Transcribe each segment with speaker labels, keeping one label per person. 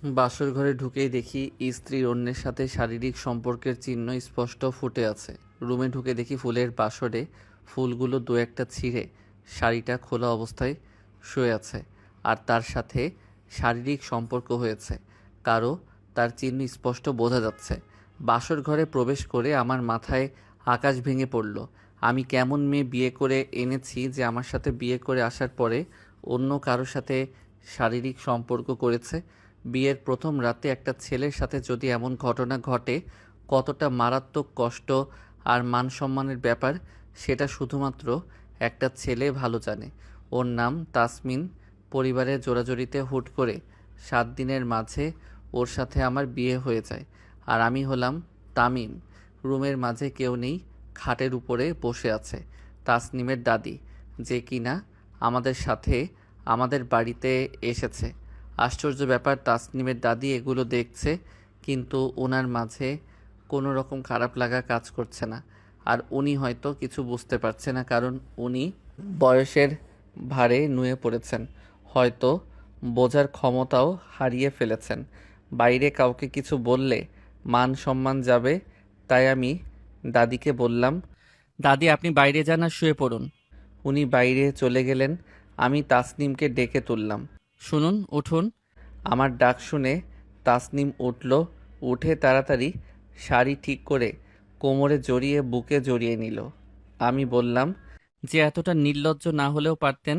Speaker 1: বাসর ঘরে ঢুকেই দেখি স্ত্রীর অন্যের সাথে শারীরিক সম্পর্কের চিহ্ন স্পষ্ট ফুটে আছে। রুমে ঢুকে দেখি ফুলের বাসরে ফুলগুলো দু একটা ছিঁড়ে শাড়িটা খোলা অবস্থায় শুয়ে আছে, আর তার সাথে শারীরিক সম্পর্ক হয়েছে কারো, তার চিহ্ন স্পষ্ট বোঝা যাচ্ছে। বাসর ঘরে প্রবেশ করে আমার মাথায় আকাশ ভেঙে পড়ল। আমি কেমন মেয়ে বিয়ে করে এনেছি যে আমার সাথে বিয়ে করে আসার পরে অন্য কারোর সাথে শারীরিক সম্পর্ক করেছে। বিয়ের প্রথম রাতে একটা ছেলের সাথে যদি এমন ঘটনা ঘটে, কতটা মারাত্মক কষ্ট আর মান সম্মানের ব্যাপার সেটা শুধুমাত্র একটা ছেলে ভালো জানে। ওর নাম তাসমিন। পরিবারের জোরাজুরিতে হুট করে 7 দিনের মাঝে ওর সাথে আমার বিয়ে হয়ে যায়, আর আমি হলাম তামিম। রুমের মাঝে কেউ নেই, খাটের উপরে বসে আছে তাসনিমের দাদি, যে কিনা আমাদের সাথে আমাদের বাড়িতে এসেছে। আশ্চর্য ব্যাপার, তাসনিমের দাদি এগুলো দেখছে, কিন্তু ওনার মাঝে কোনো রকম খারাপ লাগা কাজ করছে না। আর উনি হয়তো কিছু বুঝতে পারছে না, কারণ উনি বয়সের ভারে নুয়ে পড়েছেন, হয়তো বোঝার ক্ষমতাও হারিয়ে ফেলেছেন। বাইরে কাউকে কিছু বললে মান সম্মান যাবে, তাই আমি দাদিকে বললাম, দাদি আপনি বাইরে যান আর শুয়ে পড়ুন। উনি বাইরে চলে গেলেন। আমি তাসনিমকে ডেকে তুললাম, শুনুন, উঠুন। আমার ডাক শুনে তাসনিম উঠল। উঠে তাড়াতাড়ি শাড়ি ঠিক করে কোমরে জড়িয়ে বুকে জড়িয়ে নিল। আমি বললাম, যে এতটা নির্লজ্জ না হলেও পারতেন।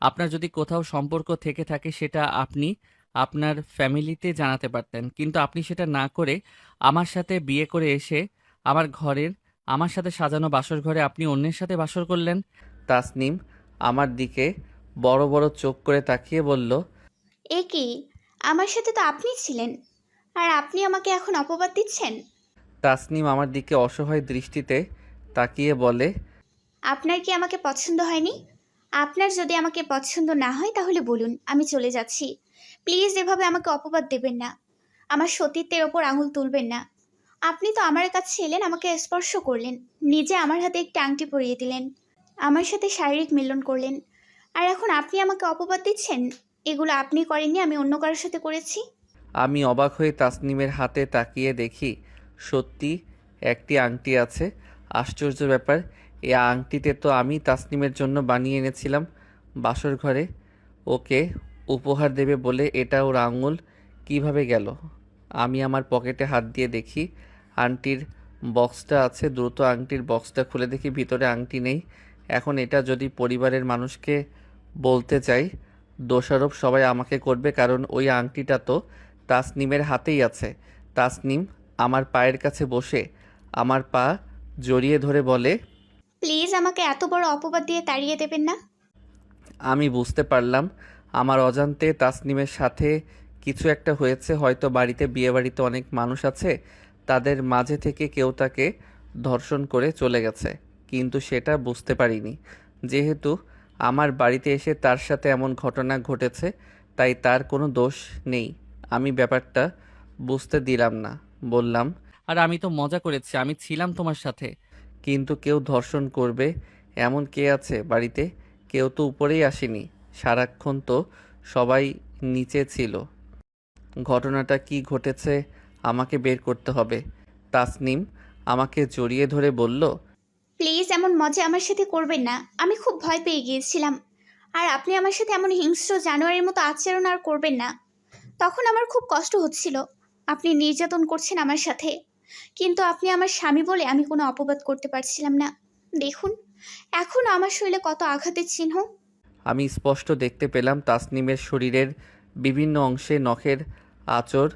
Speaker 1: আপনার যদি কোথাও সম্পর্ক থেকে থাকে সেটা আপনি আপনার ফ্যামিলিতে জানাতে পারতেন, কিন্তু আপনি সেটা না করে আমার সাথে বিয়ে করে এসে আমার ঘরের, আমার সাথে সাজানো বাসর ঘরে আপনি অন্যের সাথে বাসর করলেন। তাসনিম আমার দিকে বড় বড় চোখ করে তাকিয়ে বলল,
Speaker 2: এ কি? আমার সাথে তো আপনি ছিলেন, আর আপনি আমাকে এখন অপবাদ দিচ্ছেন?
Speaker 1: তাসনিম আমার দিকে অসহায় দৃষ্টিতে তাকিয়ে বলে,
Speaker 2: আপনার কি আমাকে পছন্দ হয়নি? আপনার যদি আমাকে পছন্দ না হয় তাহলে বলুন, আমি চলে যাচ্ছি। প্লিজ এভাবে আমাকে অপবাদ দেবেন না। আমার সতীত্বের ওপর আঙুল তুলবেন না। আপনি তো আমার কাছে এলেন, আমাকে স্পর্শ করলেন, নিজে আমার হাতে একটি আংটি পরিয়ে দিলেন, আমার সাথে শারীরিক মিলন করলেন, আর এখন আপনি আমাকে অপবাদ দিচ্ছেন? এগুলো আপনি করেননি, আমি অন্য কারোর সাথে করেছি।
Speaker 1: আমি অবাক হয়ে তাসনিমের হাতে তাকিয়ে দেখি সত্যি একটি আংটি আছে। আশ্চর্য ব্যাপার, এই আংটিতে তো আমি তাসনিমের জন্য বানিয়ে এনেছিলাম বাসর ঘরে। ওকে উপহার দেবে বলে এটা ওর আঙুল কিভাবে গেল? আমি আমার পকেটে হাত দিয়ে দেখি আংটির বক্সটা আছে। দ্রুত আংটির বক্সটা খুলে দেখি ভিতরে আংটি নেই। এখন এটা যদি পরিবারের মানুষকে বলতে চাই, দোষারোপ সবাই আমাকে করবে, কারণ ওই আংটিটা তো তাসনিমের হাতেই আছে। তাসনিম আমার পায়ের কাছে বসে আমার পা জড়িয়ে ধরে বলে,
Speaker 2: প্লিজ আমাকে এত বড় অপবাদ দিয়ে তাড়িয়ে দেবেন না।
Speaker 1: আমি বুঝতে পারলাম আমার অজান্তে তাসনিমের সাথে কিছু একটা হয়েছে। হয়তো বাড়িতে, বিয়েবাড়িতে অনেক মানুষ আছে, তাদের মাঝে থেকে কেউ তাকে ধর্ষণ করে চলে গেছে, কিন্তু সেটা বুঝতে পারিনি। যেহেতু আমার বাড়িতে এসে তার সাথে এমন ঘটনা ঘটেছে, তাই তার কোনো দোষ নেই। আমি ব্যাপারটা বুঝতে দিলাম না, বললাম, আর আমি তো মজা করেছি, আমি ছিলাম তোমার সাথে। কিন্তু কেউ ধর্ষণ করবে এমন কে আছে বাড়িতে? কেউ তো উপরেই আসেনি, সারাক্ষণ তো সবাই নিচে ছিল। ঘটনাটা কি ঘটেছে আমাকে বের করতে হবে। তাসনিম আমাকে জড়িয়ে ধরে বলল,
Speaker 2: প্লিজ এমন মজা আমার সাথে করবেন না, আমি খুব ভয় পেয়ে গিয়েছিলাম। আর আপনি আমার সাথে এমন হিংস্র জানোয়ারের মতো আচরণ আর করবেন না। তখন আমার খুব কষ্ট হচ্ছিল, আপনি নির্যাতন করছেন আমার সাথে, কিন্তু আপনি আমার স্বামী বলে আমি কোনো অপবাদ করতে পারছিলাম না। দেখুন, এখনও আমার শরীরে কত আঘাতের চিহ্ন।
Speaker 1: আমি স্পষ্ট দেখতে পেলাম তাসনিমের শরীরের বিভিন্ন অংশে নখের আঁচড়,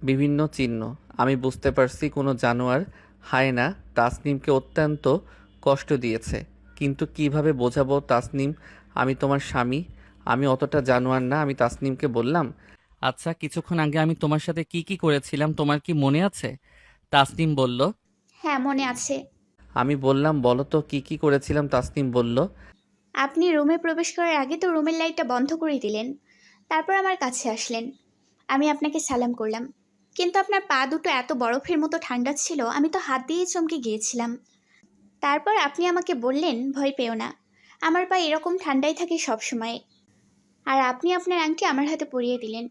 Speaker 1: বিভিন্ন চিহ্ন। আমি বুঝতে পারছি কোনো জানোয়ার, হায়না তাসনিমকে অত্যন্ত কষ্ট দিয়েছে। কিন্তু কিভাবে বোঝাবো তাসনিম আমি তোমার স্বামী? আমি অতটা জানোয়ার না। আমি তাসনিমকে বললাম, আচ্ছা কিছুক্ষণ আগে আমি তোমার সাথে কি কি করেছিলাম তোমার কি মনে আছে? তাসনিম বলল,
Speaker 2: হ্যাঁ, মনে আছে।
Speaker 1: আমি বললাম, বলো তো কি কি করেছিলাম? তাসনিম বলল,
Speaker 2: আপনি রুমে প্রবেশ করার আগে তো রুমের লাইটটা বন্ধ করে দিলেন, তারপর আমার কাছে আসলেন, আমি আপনাকে সালাম করলাম, কিন্তু আপনার পা দুটো এত বরফের মতো ঠান্ডা ছিল, আমি তো হাত দিয়েই চমকে গিয়েছিলাম। তারপর আপনি আমাকে বললেন, ভয় পেও না, আমার পা এরকম ঠান্ডাই থাকে সব সময়। আর আপনি আপনার আংটি আমার হাতে পরিয়ে দিলেন।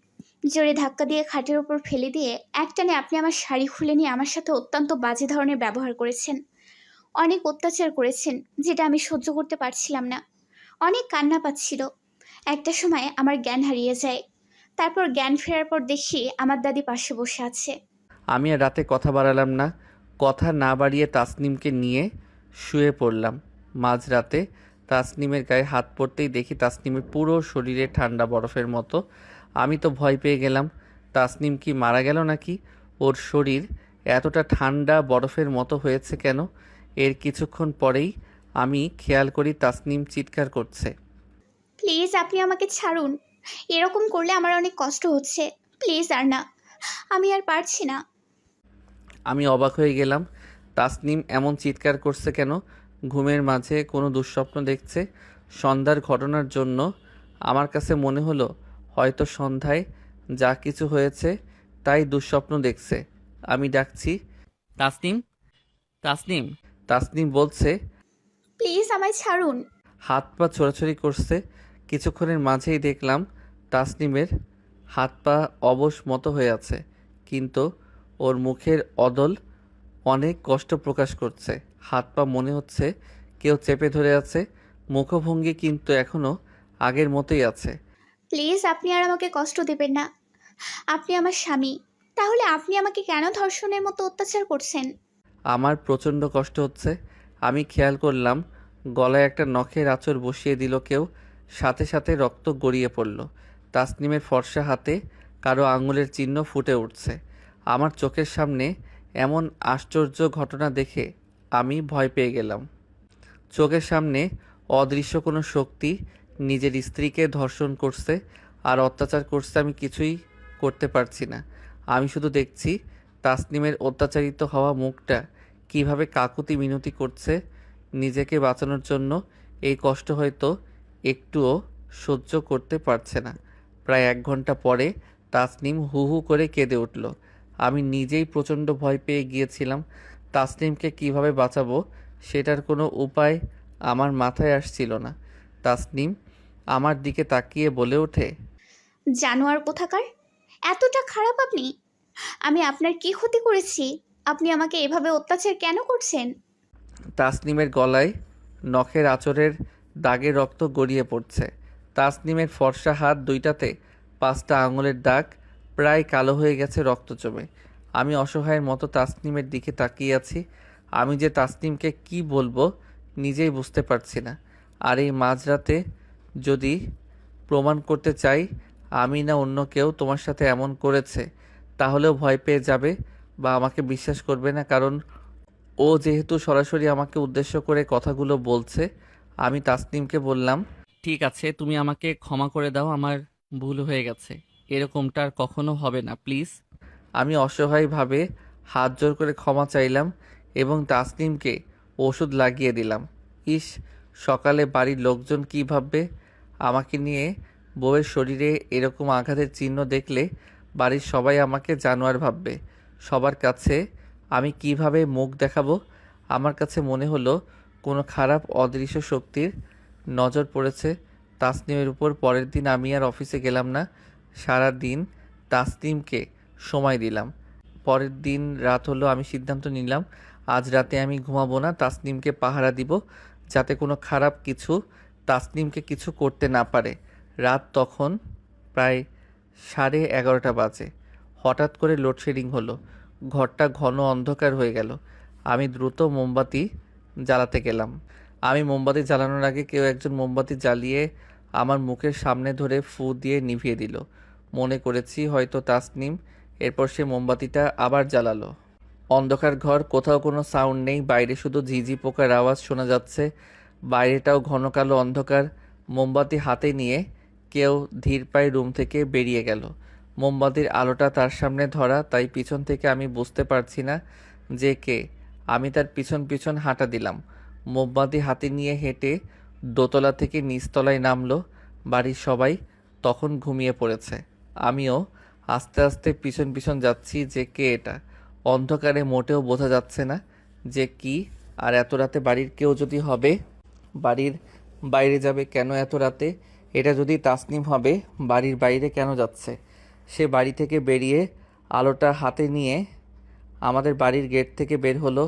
Speaker 2: জোরে ধাক্কা দিয়ে খাটের উপর ফেলে দিয়ে একটানে আপনি আমার শাড়ি খুলে নিয়ে আমার সাথে অত্যন্ত বাজে ধরনের ব্যবহার করেছেন। অনেক অত্যাচার করেছেন, যেটা আমি সহ্য করতে পারছিলাম না। অনেক কান্না পাচ্ছিল। একটা সময় আমার জ্ঞান হারিয়ে যায়। তারপর জ্ঞান ফেরার পর দেখি আমার দাদি পাশে বসে আছে।
Speaker 1: আমি আর রাতে কথা বাড়ালাম না। কথা না বাড়িয়ে তাসনিমকে নিয়ে শুয়ে পড়লাম। মাঝরাতে তাসনিমের গায়ে হাত পড়তেই দেখি তাসনিমের পুরো শরীরে ঠান্ডা বরফের মতো। আমি তো ভয় পেয়ে গেলাম। তাসনিম কি মারা গেল নাকি? ওর শরীর এতটা ঠান্ডা বরফের মতো হয়েছে কেন? এর কিছুক্ষণ পরেই আমি খেয়াল করি তাসনিম চিৎকার করছে।
Speaker 2: প্লিজ আপনি আমাকে ছাড়ুন। এরকম করলে আমার অনেক কষ্ট হচ্ছে। প্লিজ আর না, আমি আর পারছি না।
Speaker 1: আমি অবাক হয়ে গেলাম। তাসনিম এমন চিৎকার করছে কেন? ঘুমের মাঝে কোনো দুঃস্বপ্ন দেখছে? সন্ধ্যার ঘটনার জন্য আমার কাছে মনে হলো হয়তো সন্ধ্যায় যা কিছু হয়েছে তাই দুঃস্বপ্ন দেখছে। আমি ডাকছি, তাসনিম, তাসনিম। তাসনিম বলছে,
Speaker 2: প্লিজ আমায় ছাড়ুন।
Speaker 1: হাত পা ছোড়াছড়ি করছে। কিছুক্ষণের মাঝেই দেখলাম তাসনিমের হাত পা অবশ মতো হয়ে আছে, কিন্তু ওর মুখের অদল অনেক কষ্ট প্রকাশ করছে। হাত পা মনে হচ্ছে কেউ চেপে ধরে আছে। মুখভঙ্গি কিন্তু এখনও আগের মতোই আছে।
Speaker 2: প্লিজ আপনি আর আমাকে কষ্ট দেবেন না। আপনি আমার স্বামী, তাহলে আপনি আমাকে কেন ধর্ষণের মতো অত্যাচার করছেন?
Speaker 1: আমার প্রচণ্ড কষ্ট হচ্ছে। আমি খেয়াল করলাম গলায় একটা নখের আঁচড় বসিয়ে দিল কেউ। সাথে সাথে রক্ত গড়িয়ে পড়ল। তাসনিমের ফর্সা হাতে কারো আঙুলের চিহ্ন ফুটে উঠছে। আমার চোখের সামনে এমন আশ্চর্য ঘটনা দেখে আমি ভয় পেয়ে গেলাম। চোখের সামনে অদৃশ্য কোনো শক্তি নিজের স্ত্রীকে ধর্ষণ করছে আর অত্যাচার করছে। আমি কিছুই করতে পারছি না। আমি শুধু দেখছি তাসনিমের অত্যাচারিত হওয়া মুখটা কিভাবে কাকুতি মিনতি করছে নিজেকে বাঁচানোর জন্য। এই কষ্ট হয়তো একটুও সহ্য করতে পারছে না। প্রায় 1 ঘন্টা পরে তাসনিম হু হু করে কেঁদে উঠল। আমি নিজেই প্রচণ্ড ভয় পেয়ে গিয়েছিলাম। তাসনিমকে কিভাবে বাঁচাবো সেটার কোনো উপায় আমার মাথায় আসছিল না। তাসনিম আমার দিকে তাকিয়ে বলে ওঠে,
Speaker 2: জানোয়ার কোথাকার! এতটা খারাপ আপনি? আমি আপনার কি ক্ষতি করেছি? আপনি আমাকে এভাবে অত্যাচার কেন করছেন?
Speaker 1: তাসনিমের গলায় নখের আঁচড়ের দাগে রক্ত গড়িয়ে পড়ছে। তাসনিমের ফর্সা হাত দুইটাতে 5টা আঙুলের দাগ প্রায় কালো হয়ে গেছে রক্ত জমে। আমি অসহায়ের মতো তাসনিমের দিকে তাকিয়ে আছি। আমি যে তাসনিমকে কি বলবো নিজেই বুঝতে পারছি না। আর এই মাঝরাতে যদি প্রমাণ করতে চাই আমি না অন্য কেউ তোমার সাথে এমন করেছে, তাহলেও ভয় পেয়ে যাবে বা আমাকে বিশ্বাস করবে না, কারণ ও যেহেতু সরাসরি আমাকে উদ্দেশ্য করে কথাগুলো বলছে। আমি তাসনিমকে বললাম, ঠিক আছে, তুমি আমাকে ক্ষমা করে দাও, আমার ভুল হয়ে গেছে। এরকমটা আর কখনো হবে না, প্লিজ। আমি অসহায়ভাবে হাত জোর করে ক্ষমা চাইলাম এবং তাসনিমকে ওষুধ লাগিয়ে দিলাম। ইস, সকালে বাড়ির লোকজন কী ভাববে? আমাকে নিয়ে বউয়ের শরীরে এরকম আঘাতের চিহ্ন দেখলে বাড়ির সবাই আমাকে জানোয়ার ভাববে। সবার কাছে আমি কিভাবে মুখ দেখাবো? আমার কাছে মনে হলো কোনো খারাপ অদৃশ্য শক্তির নজর পড়েছে তাসনিমের উপর। পরের দিন আমি আর অফিসে গেলাম না। সারা দিন তাসনিমকে সময় দিলাম। পরের দিন রাত হলো, আমি সিদ্ধান্ত নিলাম আজ রাতে আমি ঘুমাবো না, তাসনিমকে পাহারা দিব, যাতে কোনো খারাপ কিছু তাসনিমকে কিছু করতে না পারে। রাত তখন প্রায় 11:30 বাজে। হঠাৎ করে লোডশেডিং হলো। ঘরটা ঘন অন্ধকার হয়ে গেল। আমি দ্রুত মোমবাতি জ্বালাতে গেলাম। আমি মোমবাতি জ্বালানোর আগে কেউ একজন মোমবাতি জ্বালিয়ে আমার মুখের সামনে ধরে ফু দিয়ে নিভিয়ে দিল। মনে করেছি হয়তো তাসনিম। এরপর সে মোমবাতিটা আবার জ্বালালো। অন্ধকার ঘর, কোথাও কোনো সাউন্ড নেই, বাইরে শুধু ঝিঝি পোকার আওয়াজ শোনা যাচ্ছে। বাইরেটাও ঘন কালো অন্ধকার। মোমবাতি হাতে নিয়ে কেউ ধীর পায়ে রুম থেকে বেরিয়ে গেল। মোমবাতির আলোটা তার সামনে ধরা, তাই পিছন থেকে আমি বুঝতে পারছি না যে কে। আমি তার পিছন পিছন হাঁটা দিলাম। মোমবাতি হাতে নিয়ে হেঁটে দোতলা থেকে নিচতলায় নামলো। বাড়ির সবাই তখন ঘুমিয়ে পড়েছে। আমিও আস্তে আস্তে পিছন পিছন যাচ্ছি। যে কে এটা? অন্ধকারে মোটেও বোঝা যাচ্ছে না যে কি। আর এত রাতে বাড়ির কেউ যদি হবে, বাড়ির বাইরে যাবে কেন এত রাতে? এটা যদি তাসনিম হবে, বাড়ির বাইরে কেন যাচ্ছে? সে বাড়ি থেকে বেরিয়ে আলোটা হাতে নিয়ে আমাদের বাড়ির গেট থেকে বের হলো।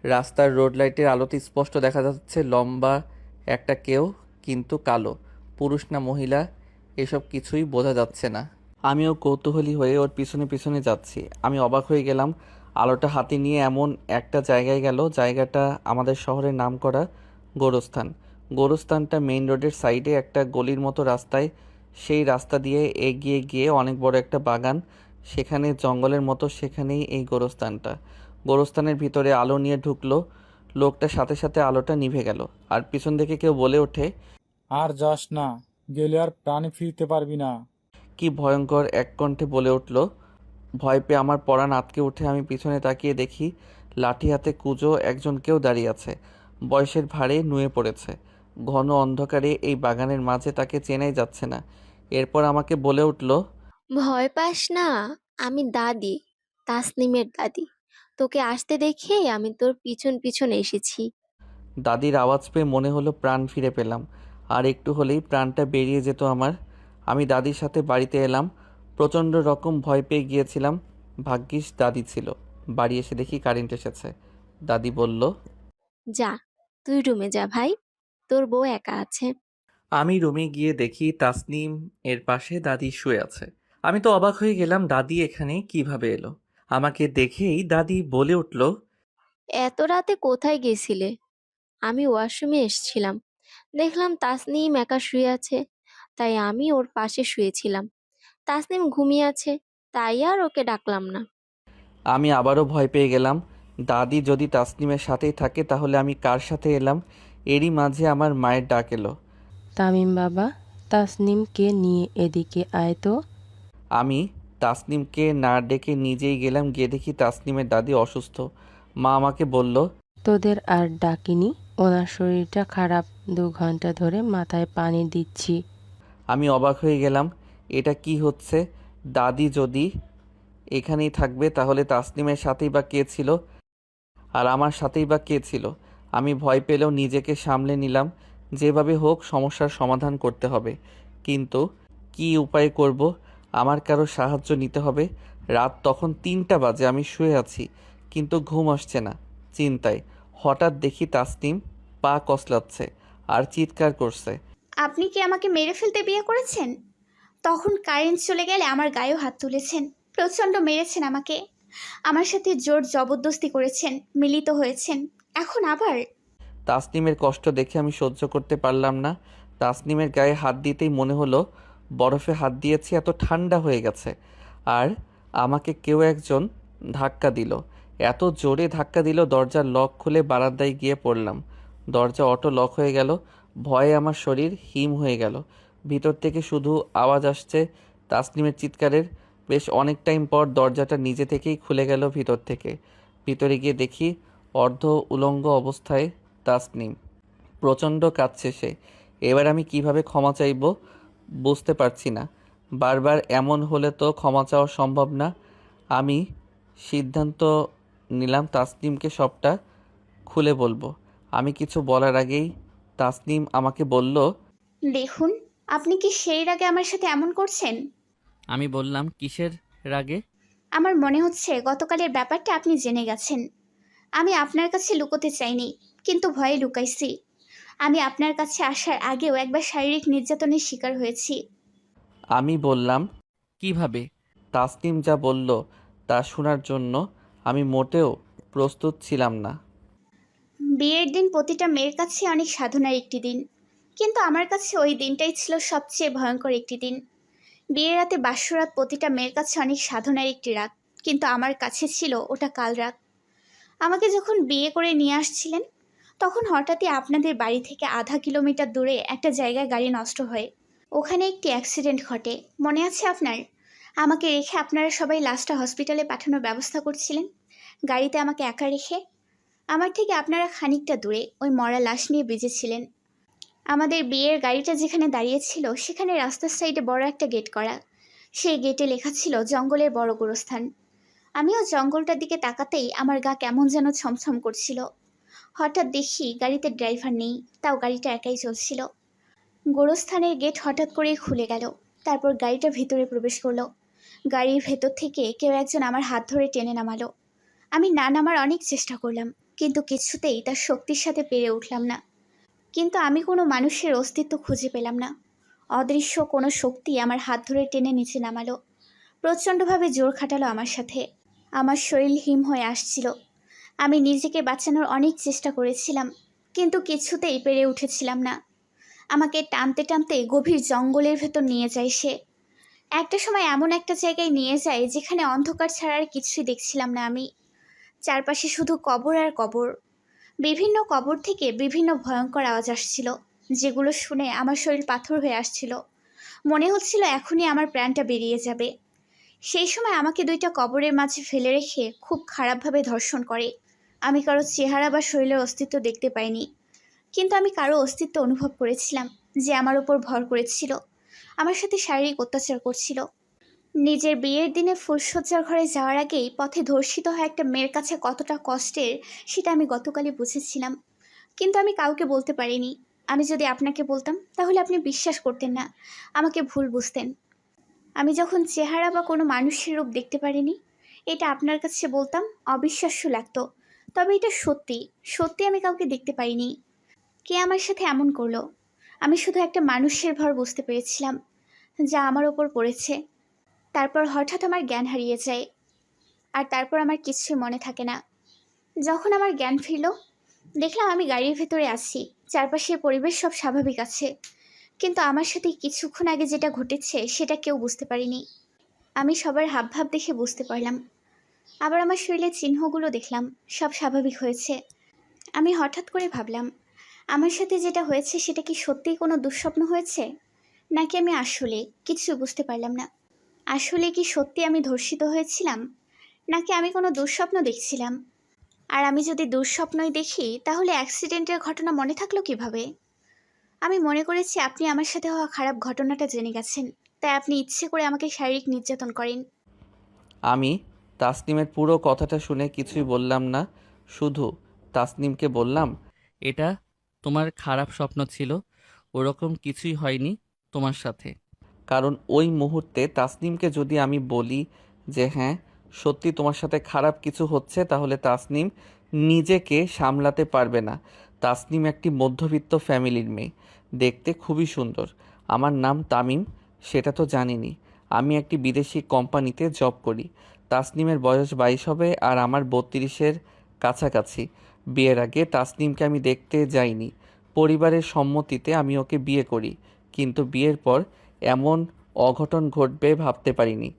Speaker 1: রাস্তার রোড লাইটের আলোতে স্পষ্ট দেখা যাচ্ছে লম্বা একটা কেউ, কিন্তু কালো। পুরুষ না মহিলা এসব কিছুই বোঝা যাচ্ছে না। আমিও কৌতূহলী হয়ে ওর পিছনে পিছনে যাচ্ছি। আমি অবাক হয়ে গেলাম, আলোটা হাতে নিয়ে এমন একটা জায়গায় গেল, জায়গাটা আমাদের শহরের নামকরা গোরস্থান। গোরস্থানটা মেইন রোডের সাইডে একটা গলির মতো রাস্তায়। সেই রাস্তা দিয়ে এগিয়ে গিয়ে অনেক বড় একটা বাগান, সেখানে জঙ্গলের মতো, সেখানেই এই গোরস্থানটা। গোরস্থানের ভিতরে আলো নিয়ে ঢুকলো লোকটা, সাথে সাথে আলোটা নিভে গেল। আর পিছন থেকে কেউ বলে ওঠে,
Speaker 3: আর যাস না, গেলে আর প্রাণে ফিরতে পারবি না।
Speaker 1: কি ভয়ঙ্কর এক কণ্ঠে বলে উঠল। ভয় পেয়ে আমার পরাণ আঁতকে উঠে আমি পিছনে তাকিয়ে দেখি লাঠি হাতে কুঁজো একজন কেউ দাঁড়িয়ে আছে। বয়সের ভারে নুয়ে পড়েছে। ঘন অন্ধকারে এই বাগানের মাঝে তাকে চেনাই যাচ্ছে না। এরপর আমাকে বলে উঠল,
Speaker 4: ভয় পাস না, আমি দাদি, তাসনিমের দাদি। তোকে আসতে দেখে আমি তোর পিছন পিছন এসেছি।
Speaker 1: দাদির আওয়াজ পেয়ে মনে হলো প্রাণ ফিরে পেলাম। আর একটু হলেই প্রাণটা বেরিয়ে যেত আমার। আমি দাদির সাথে বাড়িতে এলাম। প্রচণ্ড রকম ভয় পেয়ে গিয়েছিলাম। ভাগ্যিস দাদি ছিল। বাড়ি এসে দেখি কারেন্ট এসেছে। দাদি বলল,
Speaker 4: যা, তুই রুমে যা ভাই, তোর বউ একা আছে।
Speaker 1: আমি রুমে গিয়ে দেখি তাসনিম এর পাশে দাদি শুয়ে আছে। আমি তো অবাক হয়ে গেলাম, দাদি এখানে কিভাবে এলো। আমাকে দেখেই দাদি বলে উঠল,
Speaker 4: এত রাতে কোথায় গেছিলে? আমি ওয়াশরুমে এসেছিলাম, দেখলাম তাসনিম একা শুয়ে আছে, তাই আমি ওর পাশে শুয়েছিলাম। তাসনিম ঘুমিয়ে আছে, তাই আর ওকে ডাকলাম না।
Speaker 1: আমি আবারও ভয় পেয়ে গেলাম। দাদি যদি তাসনিমের সাথেই থাকে তাহলে আমি কার সাথে এলাম? এরই মাঝে আমার মায়ের ডাক এলো।
Speaker 5: তামিম বাবা, তাসনিমকে নিয়ে এদিকে আয় তো।
Speaker 1: আমি তাসনিমকে না ডেকে নিজেই গেলাম। গিয়ে দেখি তাসনিমের দাদি অসুস্থ। মা আমাকে বলল,
Speaker 5: তোদের আর ডাকিনি, ওনার শরীরটা খারাপ, 2 ঘন্টা ধরে মাথায় পানি দিচ্ছি।
Speaker 1: আমি অবাক হয়ে গেলাম, এটা কি হচ্ছে? দাদি যদি এখানেই থাকবে তাহলে তাসনিমের সাথেই বা কে ছিল, আর আমার সাথেই বা কে ছিল? আমি ভয় পেলেও নিজেকে সামলে নিলাম। যেভাবে হোক সমস্যার সমাধান করতে হবে। কিন্তু কি উপায় করব? আমার কারো সাহায্য নিতে হবে। রাত তখন 3টা বাজে, আমি শুয়ে আছি, কিন্তু ঘুম আসছে না। চিন্তায় হঠাৎ দেখি তাসনিম পা কসলাচ্ছে আর চিৎকার করছে।
Speaker 2: আপনি কি আমাকে মেরে ফেলতে বিয়ে করেছেন? তখন কারেন্ট চলে গেলে আমার গায়েও হাত তুলেছেন, প্রচণ্ড মেরেছেন আমাকে, আমার সাথে জোর জবরদস্তি করেছেন, মিলিত হয়েছেন, এখন আবার?
Speaker 1: তাসনিমের কষ্ট দেখে আমি সহ্য করতে পারলাম না। তাসনিমের গায়ে হাত দিতেই মনে হলো বরফে হাত দিয়েছি, এত ঠান্ডা হয়ে গেছে। আর আমাকে কেউ একজন ধাক্কা দিল। এত জোরে ধাক্কা দিল, দরজার লক খুলে বারান্দায় গিয়ে পড়লাম। দরজা অটো লক হয়ে গেল। ভয়ে আমার শরীর হিম হয়ে গেল। ভিতর থেকে শুধু আওয়াজ আসছে তাসনিমের চিৎকারের। বেশ অনেক টাইম পর দরজাটা নিজে থেকেই খুলে গেল ভিতর থেকে। ভিতরে গিয়ে দেখি অর্ধ উলঙ্গ অবস্থায় তাসনিম। প্রচণ্ড কাঁদছে সে। এবার আমি কিভাবে ক্ষমা চাইব বুঝতে পারছি না। বারবার এমন হলে তো ক্ষমা চাওয়া সম্ভব না। আমি সিদ্ধান্ত নিলাম তাসনিমকে সবটা খুলে বলবো। আমি কিছু বলার আগেই তাসনিম আমাকে বলল,
Speaker 2: দেখুন, আপনি কি সেই রাগে আমার সাথে এমন করছেন?
Speaker 1: আমি বললাম, কিসের রাগে?
Speaker 2: আমার মনে হচ্ছে গতকালের ব্যাপারটা আপনি জেনে গেছেন। আমি আপনার কাছে লুকোতে চাইনি, কিন্তু ভয়ে লুকাইছি। আমি আপনার কাছে আসার আগেও একবার শারীরিক নির্যাতনের শিকার হয়েছি।
Speaker 1: আমি বললাম, কিভাবে? তাসনিম যা বলল তা শোনার জন্য আমি মোটেও প্রস্তুত ছিলাম না।
Speaker 2: বিয়ের দিন প্রতিটা মেয়ের কাছে অনেক সাধনার একটি দিন, কিন্তু আমার কাছে ওই দিনটাই ছিল সবচেয়ে ভয়ঙ্কর একটি দিন। বিয়ের রাতে বাসরাত প্রতিটা মেয়ের কাছে অনেক সাধনার একটি রাত, কিন্তু আমার কাছে ছিল ওটা কাল রাত। আমাকে যখন বিয়ে করে নিয়ে আসছিলেন, তখন হঠাৎই আপনাদের বাড়ি থেকে আধা কিলোমিটার দূরে একটা জায়গায় গাড়ি নষ্ট হয়। ওখানে একটি অ্যাক্সিডেন্ট ঘটে, মনে আছে আপনার? আমাকে রেখে আপনারা সবাই লাশটা হসপিটালে পাঠানোর ব্যবস্থা করছিলেন, গাড়িতে আমাকে একা রেখে। আমার থেকে আপনারা খানিকটা দূরে ওই মরা লাশ নিয়ে বেঁচেছিলেন। আমাদের বিয়ের গাড়িটা যেখানে দাঁড়িয়েছিল সেখানে রাস্তার সাইডে বড় একটা গেট করা। সেই গেটে লেখা ছিল জঙ্গলের বড় গোরস্থান। আমিও জঙ্গলটার দিকে তাকাতেই আমার গা কেমন যেন ছমছম করছিল। হঠাৎ দেখি গাড়িতে ড্রাইভার নেই, তাও গাড়িটা একাই চলছিল। গোরস্থানের গেট হঠাৎ করেই খুলে গেল, তারপর গাড়িটা ভিতরে প্রবেশ করলো। গাড়ির ভেতর থেকে কেউ একজন আমার হাত ধরে টেনে নামালো। আমি না নামার অনেক চেষ্টা করলাম, কিন্তু কিছুতেই তার শক্তির সাথে পেরে উঠলাম না। কিন্তু আমি কোনো মানুষের অস্তিত্ব খুঁজে পেলাম না। অদৃশ্য কোনো শক্তি আমার হাত ধরে টেনে নিচে নামালো, প্রচণ্ডভাবে জোর খাটালো আমার সাথে। আমার শরীর হিম হয়ে আসছিল। আমি নিজেকে বাঁচানোর অনেক চেষ্টা করেছিলাম, কিন্তু কিছুতেই পেরে উঠেছিলাম না। আমাকে টানতে টানতে গভীর জঙ্গলের ভেতর নিয়ে যায় সে। একটা সময় এমন একটা জায়গায় নিয়ে যায় যেখানে অন্ধকার ছাড়া আর কিছুই দেখছিলাম না আমি। চারপাশে শুধু কবর আর কবর। বিভিন্ন কবর থেকে বিভিন্ন ভয়ঙ্কর আওয়াজ আসছিল, যেগুলো শুনে আমার শরীর পাথর হয়ে আসছিল। মনে হচ্ছিল এখনই আমার প্রাণটা বেরিয়ে যাবে। সেই সময় আমাকে দুইটা কবরের মাঝে ফেলে রেখে খুব খারাপভাবে ধর্ষণ করে। আমি কারো চেহারা বা শরীরের অস্তিত্ব দেখতে পাইনি, কিন্তু আমি কারো অস্তিত্ব অনুভব করেছিলাম, যে আমার উপর ভর করেছিল, আমার সাথে শারীরিক অত্যাচার করছিল। নিজের বিয়ের দিনে ফুলশয্যার ঘরে যাওয়ার আগেই পথে ধর্ষিত হয়ে একটা মেয়ের কাছে কতটা কষ্টের সেটা আমি গতকালই বুঝেছিলাম, কিন্তু আমি কাউকে বলতে পারিনি। আমি যদি আপনাকে বলতাম তাহলে আপনি বিশ্বাস করতেন না, আমাকে ভুল বুঝতেন। আমি যখন চেহারা বা কোনো মানুষের রূপ দেখতে পারিনি, এটা আপনার কাছে বলতাম অবিশ্বাস্য লাগতো। তবে এটা সত্যি, সত্যি আমি কাউকে দেখতে পাইনি। কে আমার সাথে এমন করলো? আমি শুধু একটা মানুষের ভর বুঝতে পেরেছিলাম, যা আমার ওপর পড়েছে। তারপর হঠাৎ আমার জ্ঞান হারিয়ে যায়, আর তারপর আমার কিছুই মনে থাকে না। যখন আমার জ্ঞান ফিরল, দেখলাম আমি গাড়ির ভেতরে আছি। চারপাশের পরিবেশ সব স্বাভাবিক আছে, কিন্তু আমার সাথে কিছুক্ষণ আগে যেটা ঘটেছে সেটা কেউ বুঝতে পারেনি। আমি সবার হাবভাব দেখে বুঝতে পারলাম। আবার আমার শরীরের চিহ্নগুলো দেখলাম, সব স্বাভাবিক হয়েছে। আমি হঠাৎ করে ভাবলাম, আমার সাথে যেটা হয়েছে সেটা কি সত্যিই কোনো দুঃস্বপ্ন হয়েছে, নাকি আমি আসলে কিছু বুঝতে পারলাম না। আসলে কি সত্যি আমি ধর্ষিত হয়েছিলাম, নাকি আমি কোনো দুঃস্বপ্ন দেখছিলাম? আর আমি যদি দুঃস্বপ্নই দেখি, তাহলে অ্যাক্সিডেন্টের ঘটনা মনে থাকলো কিভাবে? আমি মনে করেছি আপনি আমার সাথে হওয়া খারাপ ঘটনাটা জেনে গেছেন, তাই আপনি ইচ্ছে করে আমাকে শারীরিক নির্যাতন করেন।
Speaker 1: আমি তাসনিমের পুরো কথাটা শুনে কিছুই বললাম না, শুধু তাসনিমকে বললাম, এটা তোমার খারাপ স্বপ্ন ছিল, ওরকম কিছুই হয়নি তোমার সাথে। কারণ ওই মুহূর্তে তাসনিমকে যদি আমি বলি যে হ্যাঁ সত্যি তোমার সাথে খারাপ কিছু হচ্ছে, তাহলে তাসনিম নিজেকে সামলাতে পারবে না। তাসনিম একটি মধ্যবিত্ত ফ্যামিলির মেয়ে, দেখতে খুবই সুন্দর। আমার নাম তামিম, সেটা তো জানিনি। আমি একটি বিদেশি কোম্পানিতে জব করি। তাসনিমের বয়স 22 হবে আর আমার 32-এর কাছাকাছি। বিয়ের আগে তাসনিমকে আমি দেখতে যাইনি। পরিবারের সম্মতিতে আমি ওকে বিয়ে করি, কিন্তু বিয়ের পর এমন অঘটন ঘটবে ভাবতে পারিনি।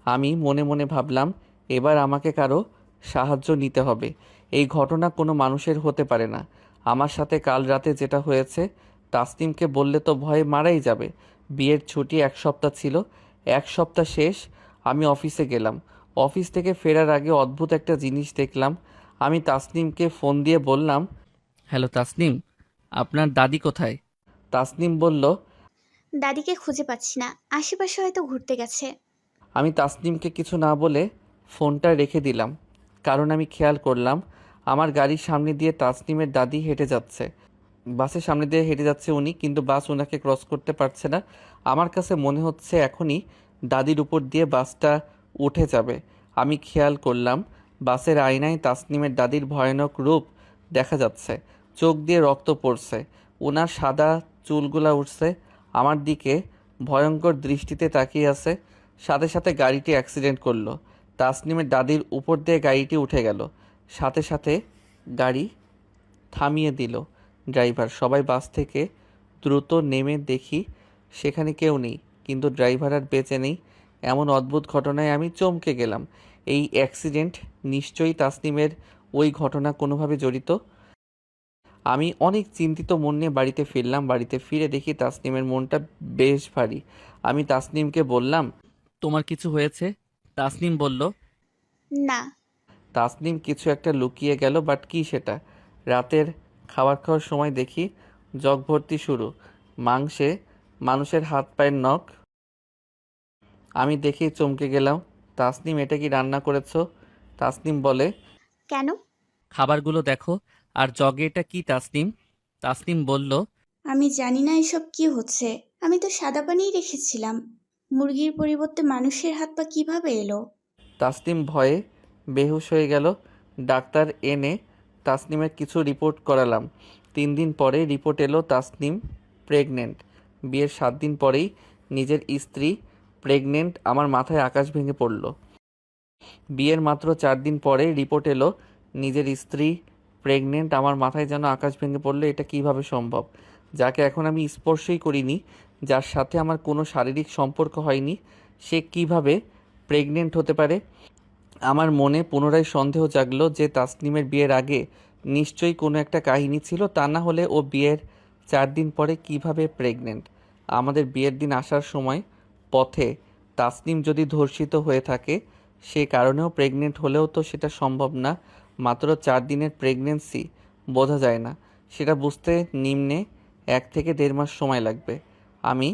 Speaker 1: আমি মনে মনে ভাবলাম এবার আমাকে কারো সাহায্য নিতে হবে। এই ঘটনা কোনো মানুষের হতে পারে না। আমার সাথে কাল রাতে যেটা হয়েছে, তাসনিমকে বললে তো ভয়ে মারাই যাবে। বিয়ের ছুটি 1 সপ্তাহ ছিল। 1 সপ্তাহ শেষ, আমি অফিসে গেলাম। অফিস থেকে ফেরার আগে অদ্ভুত একটা জিনিস দেখলাম। আমি তাসনিমকে ফোন দিয়ে বললাম, হ্যালো তাসনিম, আপনার দাদি কোথায়? তাসনিম বলল,
Speaker 2: দাদিকে খুঁজে পাচ্ছি না, আশেপাশে হয়তো ঘুরতে গেছে।
Speaker 1: আমি তাসনিমকে কিছু না বলে ফোনটা রেখে দিলাম, কারণ আমি খেয়াল করলাম আমার গাড়ির সামনে দিয়ে তাসনিমের দাদি হেঁটে যাচ্ছে। বাসের সামনে দিয়ে হেঁটে যাচ্ছে উনি, কিন্তু বাস ওনাকে ক্রস করতে পারছে না। আমার কাছে মনে হচ্ছে এখনই দাদির উপর দিয়ে বাসটা উঠে যাবে। আমি খেয়াল করলাম বাসের আয়নায় তাসনিমের দাদির ভয়ানক রূপ দেখা যাচ্ছে। চোখ দিয়ে রক্ত পড়ছে, ওনার সাদা চুলগুলা উঠছে, আমার দিকে ভয়ঙ্কর দৃষ্টিতে তাকিয়ে আছে। সাথে সাথে গাড়িটি অ্যাক্সিডেন্ট করলো। তাসনিমের দাদির উপর দিয়ে গাড়িটি উঠে গেল। সাথে সাথে গাড়ি থামিয়ে দিল ড্রাইভার। সবাই বাস থেকে দ্রুত নেমে দেখি সেখানে কেউ নেই, কিন্তু ড্রাইভার আর বেঁচে নেই। এমন অদ্ভুত ঘটনায় আমি চমকে গেলাম। এই অ্যাক্সিডেন্ট নিশ্চয়ই তাসনিমের ওই ঘটনা কোনোভাবে জড়িত। আমি অনেক চিন্তিত মন নিয়ে বাড়িতে ফিরলাম। বাড়িতে ফিরে দেখি তাসনিমের মনটা বেশ ভারী। আমি তাসনিমকে বললাম, তোমার কিছু হয়েছে? তাসনিম বলল,
Speaker 2: না।
Speaker 1: তাসনিম কিছু একটা লুকিয়ে গেল, বাট কি সেটা? রাতের খাবার খাওয়ার সময় দেখি জগ ভর্তি শুরু, মাংসে মানুষের হাত পায়ের নখ। আমি দেখেই চমকে গেলাম। তাসনিম, এটা কি রান্না করেছো? তাসনিম বলে,
Speaker 2: কেন?
Speaker 1: খাবারগুলো দেখো। আর জগে এটা কি তাসনিম? তাসনিম বলল,
Speaker 2: আমি জানি না এসব কি হচ্ছে, আমি তো সাদা পানিই রেখেছিলাম। মুরগির পরিবর্তে মানুষের হাত পা কিভাবে এলো?
Speaker 1: তাসনিম ভয়ে বেহুশ হয়ে গেল। ডাক্তার এনে তাসনিমের কিছু রিপোর্ট করালাম। 3 দিন পরে রিপোর্ট এলো তাসনিম প্রেগনেন্ট। বিয়ের 7 দিন পরেই নিজের স্ত্রী প্রেগনেন্ট। আমার মাথায় আকাশ ভেঙে পড়ল। বিয়ের মাত্র 4 দিন পরে রিপোর্ট এলো নিজের স্ত্রী প্রেগনেন্ট। আমার মাথায় যেন আকাশ ভেঙে পড়লো। এটা কিভাবে সম্ভব? যাকে এখন আমি স্পর্শই করিনি, যার সাথে আমার কোনো শারীরিক সম্পর্ক হয়নি, সে কিভাবে প্রেগনেন্ট হতে পারে? আমার মনে পুনরায় সন্দেহ জাগলো যে তাসনিমের বিয়ের আগে নিশ্চয়ই কোনো একটা কাহিনী ছিল, তা না হলে ও বিয়ের 4 দিন পরে কিভাবে প্রেগনেন্ট? আমাদের বিয়ের দিন আসার সময় পথে তাসনিম যদি ধর্ষিত হয়ে থাকে, সে কারণেও প্রেগনেন্ট হলেও তো সেটা সম্ভব না। মাত্র 4 দিনের প্রেগনেন্সি বোঝা যায় না, সেটা বুঝতে নিম্নে 1 থেকে 1.5 মাস সময় লাগবে। আমি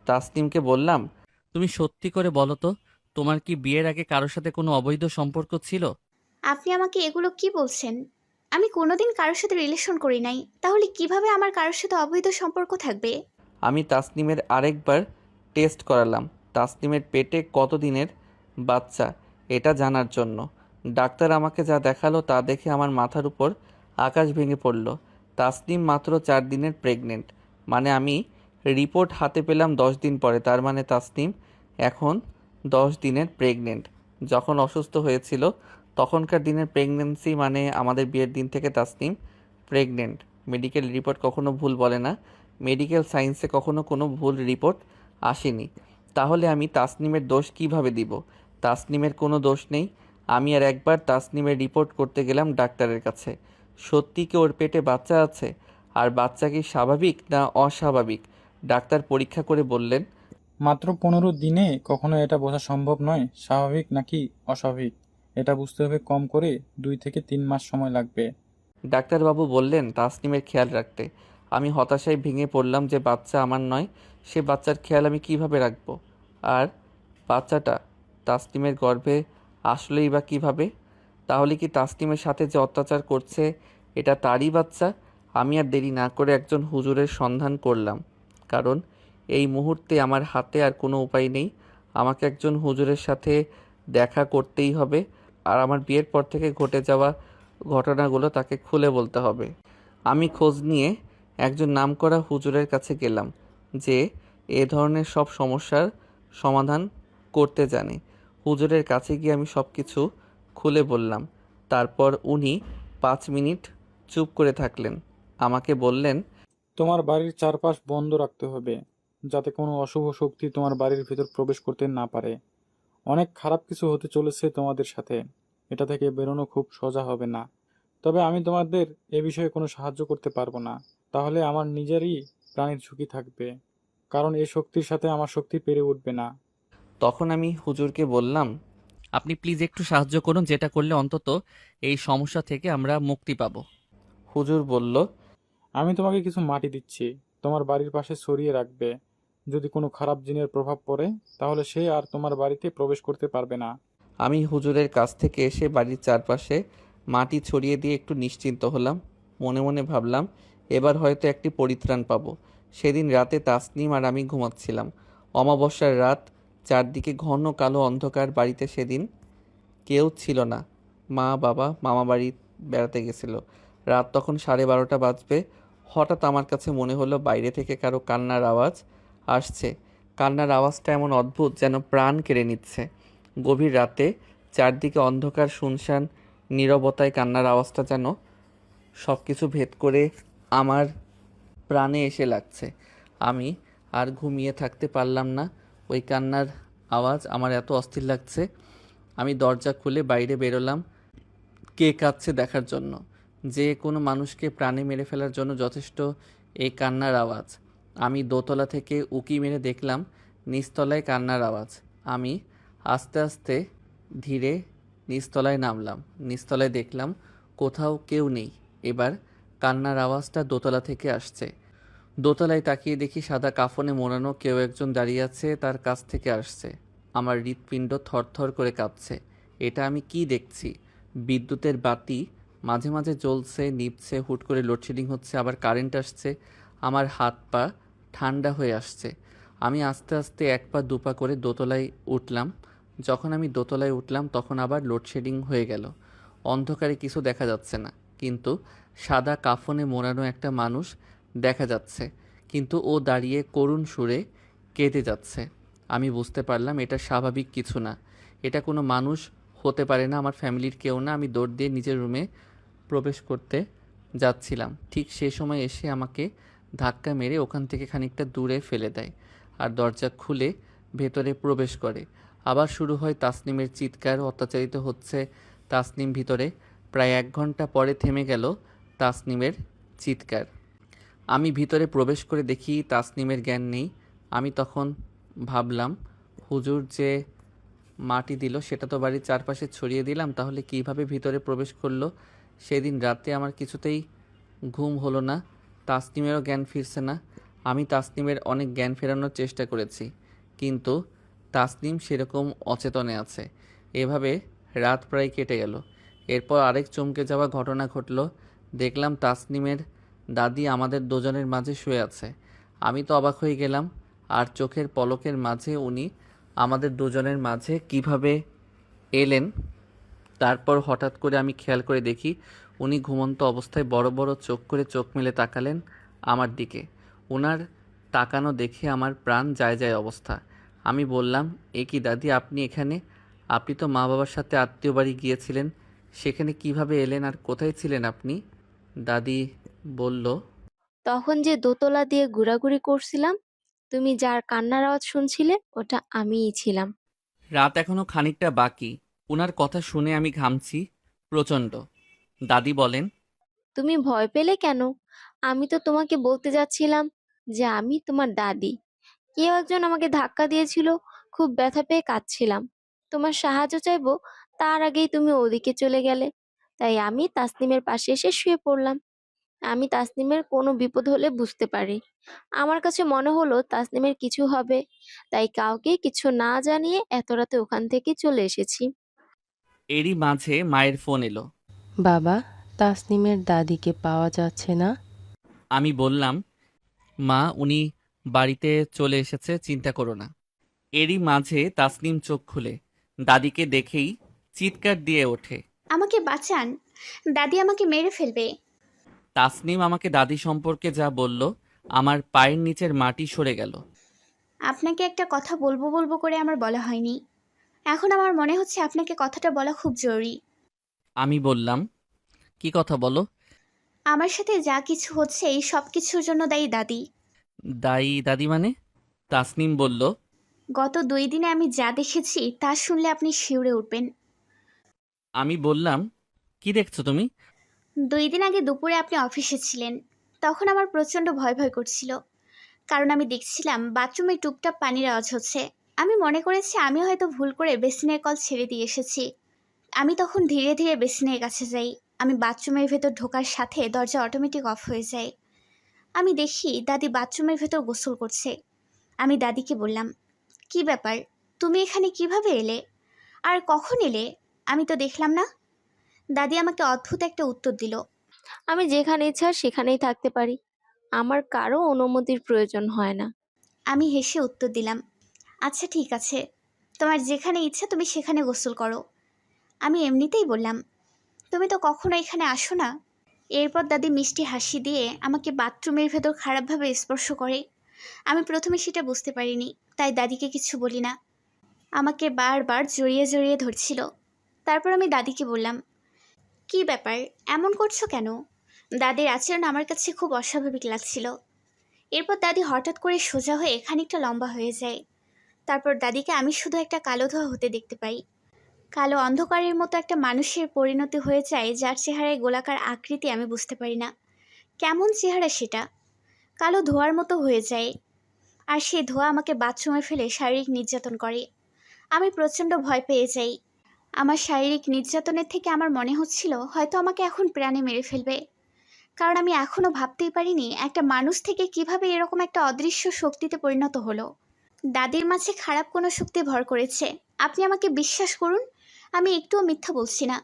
Speaker 1: তাসনিমকে বললাম, তুমি সত্যি করে বলো তো, তোমার কি বিয়ের আগে কারোর সাথে কোনো অবৈধ সম্পর্ক ছিল?
Speaker 2: আপনি আমাকে এগুলো কি বলছেন? আমি কোনোদিন কারোর সাথে রিলেশন করি নাই, তাহলে কিভাবে আমার কারোর সাথে অবৈধ সম্পর্ক থাকবে?
Speaker 1: আমি তাসনিমের আরেকবার টেস্ট করালাম তাসনিমের পেটে কত দিনের বাচ্চা, এটা জানার জন্য। ডাক্তার আমাকে যা দেখালো তা দেখে আমার মাথার উপর আকাশ ভেঙে পড়ল। তাসনিম মাত্র 4 দিনের প্রেগনেন্ট, মানে আমি রিপোর্ট হাতে পেলাম 10 দিন পরে, তার মানে তাসনিম এখন 10 দিনের প্রেগনেন্ট। যখন অসুস্থ হয়েছিল তখনকার দিনের প্রেগনেন্সি, মানে আমাদের বিয়ের দিন থেকে তাসনিম প্রেগনেন্ট। মেডিকেল রিপোর্ট কখনো ভুল বলে না, মেডিকেল সায়েন্সে কখনো কোনো ভুল রিপোর্ট আসেনি। তাহলে আমি তাসনিমের দোষ কিভাবে দিব? তাসনিমের কোনো দোষ নেই। আমি আর একবার তাসনিমের রিপোর্ট করতে গেলাম ডাক্তারের কাছে। সত্যি কি ওর পেটে বাচ্চা আছে? আর বাচ্চা কি স্বাভাবিক না অস্বাভাবিক? ডাক্তার পরীক্ষা করে বললেন,
Speaker 3: মাত্র 15 দিনে কখনো এটা বোঝা সম্ভব নয় স্বাভাবিক নাকি অস্বাভাবিক। এটা বুঝতে হবে কম করে 2 থেকে 3 মাস সময় লাগবে।
Speaker 1: ডাক্তারবাবু বললেন তাসনিমের খেয়াল রাখতে। আমি হতাশায় ভেঙে পড়লাম যে বাচ্চা আমার নয়, সে বাচ্চার খেয়াল আমি কিভাবে রাখবো? আর বাচ্চাটা তাসনিমের গর্ভে আসলেই বা কিভাবে? তাহলে কি তাসনিমের সাথে যে অত্যাচার করছে এটা তারই বাচ্চা? আমি আর দেরি না করে একজন হুজুরের সন্ধান করলাম, কারণ এই মুহূর্তে আমার হাতে আর কোনো উপায় নেই। আমাকে একজন হুজুরের সাথে দেখা করতেই হবে, আর আমার বিয়ের পর থেকে ঘটে যাওয়া ঘটনাগুলো তাকে খুলে বলতে হবে। আমি খোঁজ নিয়ে একজন নামকরা হুজুরের কাছে গেলাম, যে এ ধরনের সব সমস্যার সমাধান করতে জানে। হুজুরের কাছে গিয়ে আমি সব কিছু খুলে বললাম। তারপর উনি 5 মিনিট চুপ করে থাকলেন। আমাকে বললেন,
Speaker 3: তোমার বাড়ির চারপাশ বন্ধ রাখতে হবে, যাতে কোনো অশুভ শক্তি তোমার বাড়ির ভেতর প্রবেশ করতে না পারে। অনেক খারাপ কিছু হতে চলেছে তোমাদের সাথে। এটা থেকে বেরোনো খুব সোজা হবে না। তবে আমি তোমাদের এ বিষয়ে কোনো সাহায্য করতে পারবো না। তাহলে আমার নিজেরই প্রাণের ঝুঁকি থাকবে, কারণ এই শক্তির সাথে আমার শক্তি পেরে উঠবে না।
Speaker 1: তখন আমি হুজুরকে বললাম, আপনি প্লিজ একটু সাহায্য করুন, যেটা করলে অন্তত এই সমস্যা থেকে আমরা মুক্তি পাবো। হুজুর বলল,
Speaker 3: আমি তোমাকে কিছু মাটি দিচ্ছি, তোমার বাড়ির পাশে ছড়িয়ে রাখবে। যদি কোনো খারাপ জিনের প্রভাব পড়ে, তাহলে সে আর তোমার বাড়িতে প্রবেশ করতে পারবে না।
Speaker 1: আমি হুজুরের কাছ থেকে এসে বাড়ির চারপাশে মাটি ছড়িয়ে দিয়ে একটু নিশ্চিন্ত হলাম। মনে মনে ভাবলাম, এবার হয়তো একটি পরিত্রাণ পাবো। সেদিন রাতে তাসনিম আর আমি ঘুমাচ্ছিলাম। অমাবস্যার রাত, চারদিকে ঘন কালো অন্ধকার। বাড়িতে সেদিন কেউ ছিল না। মা বাবা মামা বাড়ি বেড়াতে গেছিল। রাত তখন 12:30 বাজবে। হঠাৎ আমার কাছে মনে হলো বাইরে থেকে কারো কান্নার আওয়াজ আসছে। কান্নার আওয়াজটা এমন অদ্ভুত, যেন প্রাণ কেড়ে নিচ্ছে। গভীর রাতে চারদিকে অন্ধকার, শুনশান নীরবতায় কান্নার আওয়াজটা যেন সব কিছু ভেদ করে আমার প্রাণে এসে লাগছে। আমি আর ঘুমিয়ে থাকতে পারলাম না। ওই কান্নার আওয়াজ আমার এত অস্থির লাগছে। আমি দরজা খুলে বাইরে বেরোলাম কে কাঁদছে দেখার জন্য। যে কোনো মানুষকে প্রাণে মেরে ফেলার জন্য যথেষ্ট এই কান্নার আওয়াজ। আমি দোতলা থেকে উকি মেরে দেখলাম নিচতলায় কান্নার আওয়াজ। আমি আস্তে আস্তে ধীরে নিচতলায় নামলাম। নিচতলায় দেখলাম কোথাও কেউ নেই। এবার কান্নার আওয়াজটা দোতলা থেকে আসছে। দোতলায় তাকিয়ে দেখি সাদা কাফনে মোড়ানো কেউ একজন দাঁড়িয়ে আছে, তার কাছ থেকে আসছে। আমার হৃৎপিণ্ড থরথর করে কাঁপছে। এটা আমি কি দেখছি? বিদ্যুতের বাতি মাঝে মাঝে জ্বলছে, নিভছে, হুট করে লোডশেডিং হচ্ছে, আবার কারেন্ট আসছে। আমার হাত পা ঠান্ডা হয়ে আসছে। আমি আস্তে আস্তে এক পা দুপা করে দোতলায় উঠলাম। যখন আমি দোতলায় উঠলাম তখন আবার লোডশেডিং হয়ে গেল। অন্ধকারে কিছু দেখা যাচ্ছে না, কিন্তু সাদা কাফনে মোড়ানো একটা মানুষ দেখা যাচ্ছে, কিন্তু ও দাঁড়িয়ে করুণ সুরে কেঁদে যাচ্ছে। আমি বুঝতে পারলাম এটা স্বাভাবিক কিছু না, এটা কোনো মানুষ হতে পারে না, আমার ফ্যামিলির কেউ না। আমি দৌড় দিয়ে নিজের রুমে প্রবেশ করতে যাচ্ছিলাম, ঠিক সেই সময় এসে আমাকে ধাক্কা মেরে ওখান থেকে খানিকটা দূরে ফেলে দেয় আর দরজা খুলে ভেতরে প্রবেশ করে। আবার শুরু হয় তাসনিমের চিৎকার, অত্যাচারিত হচ্ছে তাসনিম ভিতরে। প্রায় 1 ঘন্টা পরে থেমে গেল তাসনিমের চিৎকার। আমি ভিতরে প্রবেশ করে দেখি তাসনিমের জ্ঞান নেই। আমি তখন ভাবলাম, হুজুর যে মাটি দিল সেটা তো বাড়ির চারপাশে ছড়িয়ে দিলাম, তাহলে কিভাবে ভিতরে প্রবেশ করলো? সেদিন রাতে আমার কিছুতেই ঘুম হলো না, তাসনিমেরও জ্ঞান ফিরছে না। আমি তাসনিমের অনেক জ্ঞান ফেরানোর চেষ্টা করেছি, কিন্তু তাসনিম সেরকম অচেতনে আছে। এভাবে রাত প্রায় কেটে গেল। এরপর আরেক চমকে যাওয়া ঘটনা ঘটল। দেখলাম তাসনিমের দাদি আমাদের দুজনের মাঝে শুয়ে আছে। আমি তো অবাক হয়ে গেলাম, আর চোখের পলকের মাঝে উনি আমাদের দুজনের মাঝে কিভাবে এলেন। তারপর হঠাৎ করে আমি খেয়াল করে দেখি উনি ঘুমন্ত অবস্থায় বড় বড় চোখ করে চোখ মেলে তাকালেন আমার দিকে। ওনার তাকানো দেখে আমার প্রাণ যায় যায় অবস্থা। আমি বললাম, এ কি দাদি, আপনি এখানে? আপনি তো মা বাবার সাথে আত্মীয় বাড়ি গিয়েছিলেন, সেখানে কিভাবে এলেন আর কোথায় ছিলেন আপনি? দাদি বলল,
Speaker 4: তখন যে দোতলা দিয়ে ঘোরাঘুরি করছিলাম, তুমি যার কান্নার আওয়াজ শুনছিলে ওটা আমিই ছিলাম।
Speaker 1: রাত এখনো খানিকটা বাকি। ওনার কথা শুনে আমি ঘামছি প্রচণ্ড। দাদি বলেন,
Speaker 4: তুমি ভয় পেলে কেন? আমি তো তোমাকে বলতে যাচ্ছিলাম যে আমি তোমার দাদি। কেউ একজন আমাকে ধাক্কা দিয়েছিল, খুব ব্যথা পেয়ে কাঁদছিলাম। তোমার সাহায্য চাইবো, তার আগেই তুমি ওদিকে চলে গেলে। তাই আমি তাসনিমের পাশে এসে শুয়ে পড়লাম। আমি তাসনিমের কোনো বিপদ হলে বুঝতে পারি। আমার কাছে মনে হলো তাসনিমের কিছু হবে, তাই কাউকে কিছু না জানিয়ে এত রাতে ওখান থেকে চলে এসেছি।
Speaker 1: এরই মাঝে মায়ের ফোন এলো।
Speaker 5: বাবা, তাসনিমের দাদিকে পাওয়া যাচ্ছে না।
Speaker 1: আমি বললাম, মা, উনি বাড়িতে চলে এসেছে, চিন্তা করো না। এরই মাঝে তাসনিম চোখ খুলে দাদিকে দেখেই চিৎকার দিয়ে ওঠে।
Speaker 2: আমাকে বাঁচান, দাদি আমাকে মেরে ফেলবে।
Speaker 1: তাসনিম আমাকে দাদি সম্পর্কে যা বলল, আমার পায়ের নিচের মাটি সরে গেল।
Speaker 2: আপনাকে একটা কথা বলবো বলবো করে আমার বলা হয়নি। এখন আমার মনে হচ্ছে আপনাকে কথাটা বলা খুব জরুরি।
Speaker 1: আমি বললাম, কি কথা বলো?
Speaker 2: আমার সাথে যা কিছু হচ্ছে এই সব কিছুর জন্য দায়ী দাদি।
Speaker 1: দাই দাদি মানে? তাসনিম বলল,
Speaker 2: গত 2 দিনে আমি যা দেখেছি তা শুনলে আপনি শিউরে উঠবেন।
Speaker 1: আমি বললাম, কি দেখছো তুমি?
Speaker 2: 2 দিন আগে দুপুরে আপনি অফিসে ছিলেন। তখন আমার প্রচণ্ড ভয় ভয় করছিল, কারণ আমি দেখছিলাম বাথরুমে টুপটাপ পানির আওয়াজ হচ্ছে। আমি মনে করেছি আমি হয়তো ভুল করে বেসিনের কল ছেড়ে দিয়ে এসেছি। আমি তখন ধীরে ধীরে বেসিনের কাছে যাই। আমি বাথরুমের ভেতর ঢোকার সাথে দরজা অটোমেটিক অফ হয়ে যায়। আমি দেখি দাদি বাথরুমের ভেতর গোসল করছে। আমি দাদিকে বললাম, কি ব্যাপার, তুমি এখানে কিভাবে এলে? আর কখন এলে? আমি তো দেখলাম না। দাদি আমাকে অদ্ভুত একটা উত্তর দিল।
Speaker 4: আমি যেখানে ইচ্ছা সেখানেই থাকতে পারি, আমার কারো অনুমতির প্রয়োজন হয় না।
Speaker 2: আমি হেসে উত্তর দিলাম, আচ্ছা ঠিক আছে, তোমার যেখানে ইচ্ছা তুমি সেখানে গোসল করো। আমি এমনিতেই বললাম, তুমি তো কখনো এখানে আসো না। এরপর দাদি মিষ্টি হাসি দিয়ে আমাকে বাথরুমের ভেতর খারাপভাবে স্পর্শ করে। আমি প্রথমে সেটা বুঝতে পারিনি, তাই দাদিকে কিছু বলি না। আমাকে বারবার জড়িয়ে জড়িয়ে ধরছিল। তারপর আমি দাদিকে বললাম, কি ব্যাপার, এমন করছো কেন? দাদির আচরণ আমার কাছে খুব অস্বাভাবিক লাগছিল। এরপর দাদি হঠাৎ করে সোজা হয়ে খানিকটা লম্বা হয়ে যায়। তারপর দাদিকে আমি শুধু একটা কালো ধোঁয়া হতে দেখতে পাই। কালো অন্ধকারের মতো একটা মানুষের পরিণতি হয়ে যায়, যার চেহারায় গোলাকার আকৃতি আমি বুঝতে পারি না কেমন চেহারা সেটা। কালো ধোঁয়ার মতো হয়ে যায়, আর সেই ধোঁয়া আমাকে বাথরুমে ফেলে শারীরিক নির্যাতন করে। আমি প্রচণ্ড ভয় পেয়ে যাই। আমার শারীরিক নির্যাতনের থেকে আমার মনে হচ্ছিল হয়তো আমাকে এখন প্রাণে মেরে ফেলবে, কারণ আমি এখনও ভাবতেই পারিনি একটা মানুষ থেকে কিভাবে এরকম একটা অদৃশ্য শক্তিতে পরিণত হলো। দাদির মাঝে খারাপ কোনো শক্তি ভর করেছে, আপনি আমাকে বিশ্বাস করুন, আমি একটুও মিথ্যা বলছি না।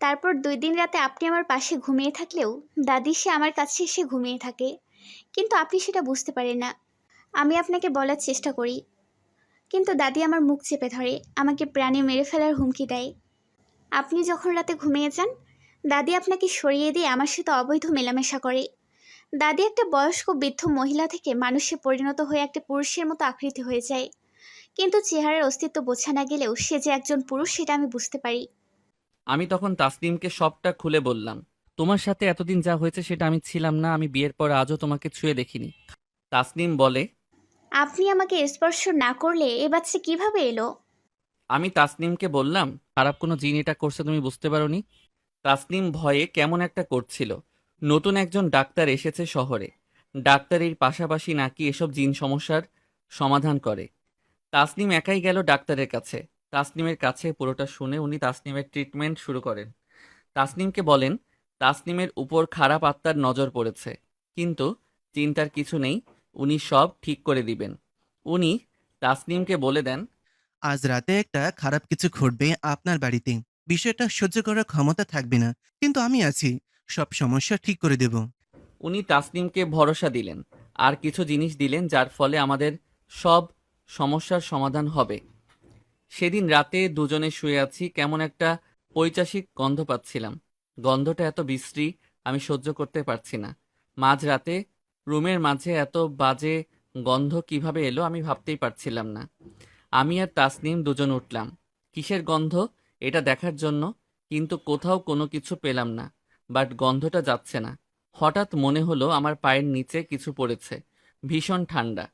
Speaker 2: তারপর 2 দিন রাতে আপনি আমার পাশে ঘুমিয়ে থাকলেও দাদি সে আমার কাছে এসে ঘুমিয়ে থাকে, কিন্তু আপনি সেটা বুঝতে পারেন না। আমি আপনাকে বলার চেষ্টা করি, কিন্তু দাদি আমার মুখ চেপে ধরে, আমাকে প্রাণে মেরে ফেলার হুমকি দেয়। আপনি যখন রাতে ঘুমিয়ে যান, দাদি আপনাকে সরিয়ে দিয়ে আমার সাথে অবৈধ মেলামেশা করে। দাদি একটা বয়স্ক বৃদ্ধ মহিলা থেকে মানুষে পরিণত হয়ে একটা পুরুষের মতো আকৃতি হয়ে যায়, কিন্তু চেহারার অস্তিত্ব বোঝা না গেলেও সে যে একজন পুরুষ সেটা আমি বুঝতে পারি।
Speaker 1: আমি তখন তাসনিমকে সবটা খুলে বললাম। তোমার সাথে এতদিন যা হয়েছে সেটা আমি ছিলাম না, আমি বিয়ের পর আজও তোমাকে ছুঁয়ে দেখিনি। তাসনিম বলে,
Speaker 2: আপনি আমাকে স্পর্শ না করলে এ বাচ্চা কিভাবে এলো?
Speaker 1: আমি তাসনিমকে বললাম, খারাপ কোনো জিন এটা করছে তুমি বুঝতে পারোনি? তাসনিম ভয়ে কেমন একটা করছিল। নতুন একজন ডাক্তার এসেছে শহরে, ডাক্তারির পাশাপাশি নাকি এসব জিন সমস্যার সমাধান করে। তাসনিম একাই গেল ডাক্তারের কাছে। তাসনিমের কাছে পুরোটা শুনে উনি তাসনিমের ট্রিটমেন্ট শুরু করেন। তাসনিমকে বলেন তাসনিমের উপর খারাপ আত্মার নজর পড়েছে, কিন্তু চিন্তার কিছু নেই, উনি সব ঠিক করে দিবেন। উনি তাসনিমকে বলে দেন,
Speaker 6: আজ রাতে একটা খারাপ কিছু ঘটবে আপনার বাড়িতে। বিষয়টা সহ্য করার ক্ষমতা থাকবে না, কিন্তু আমি আছি, সব সমস্যা ঠিক করে দেব।
Speaker 1: উনি তাসনিমকে ভরসা দিলেন, আর কিছু জিনিস দিলেন যার ফলে আমাদের সব সমস্যার সমাধান হবে। সেদিন রাতে দুজনে শুয়ে আছি, কেমন একটা পৈশাচিক গন্ধ পাচ্ছিলাম। গন্ধটা এত বিশ্রী, আমি সহ্য করতে পারছি না। মাঝরাতে রুমের মাঝে এত বাজে গন্ধ কিভাবে এলো আমি ভাবতেই পারছিলাম না। আমি আর তাসনিম দুজন উঠলাম কিসের গন্ধ এটা দেখার জন্য, কিন্তু কোথাও কোনো কিছু পেলাম না। বাট গন্ধটা যাচ্ছে না। হঠাৎ মনে হলো আমার পায়ের নিচে কিছু পড়েছে, ভীষণ ঠান্ডা,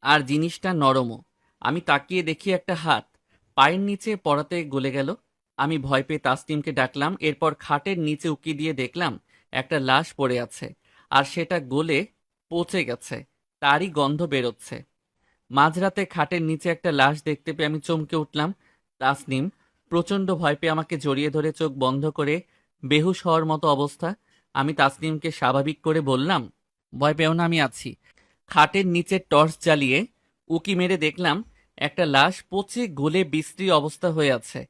Speaker 1: আর জিনিসটা নরমও। আমি তাকিয়ে দেখি একটা হাত পায়ের নিচে পড়াতে গলে গেল। আমি ভয় পেয়ে তাসনিমকে ডাকলাম, এরপর খাটের নিচে উকি দিয়ে দেখলাম একটা লাশ পড়ে আছে, আর সেটা গলে পচে গেছে, তারই গন্ধ বেরোচ্ছে। মাঝরাতে খাটের নিচে একটা লাশ দেখতে পেয়ে আমি চমকে উঠলাম। তাসনিম প্রচণ্ড ভয় পেয়ে আমাকে জড়িয়ে ধরে চোখ বন্ধ করে বেহুশ হওয়ার মতো অবস্থা। আমি তাসনিমকে স্বাভাবিক করে বললাম, ভয় পেও না, আমি আছি। খাটের নিচে টর্চ জ্বালিয়ে উকি মেরে দেখলাম একটা লাশ পচে গলে বিশ্রী অবস্থা হয়ে আছে।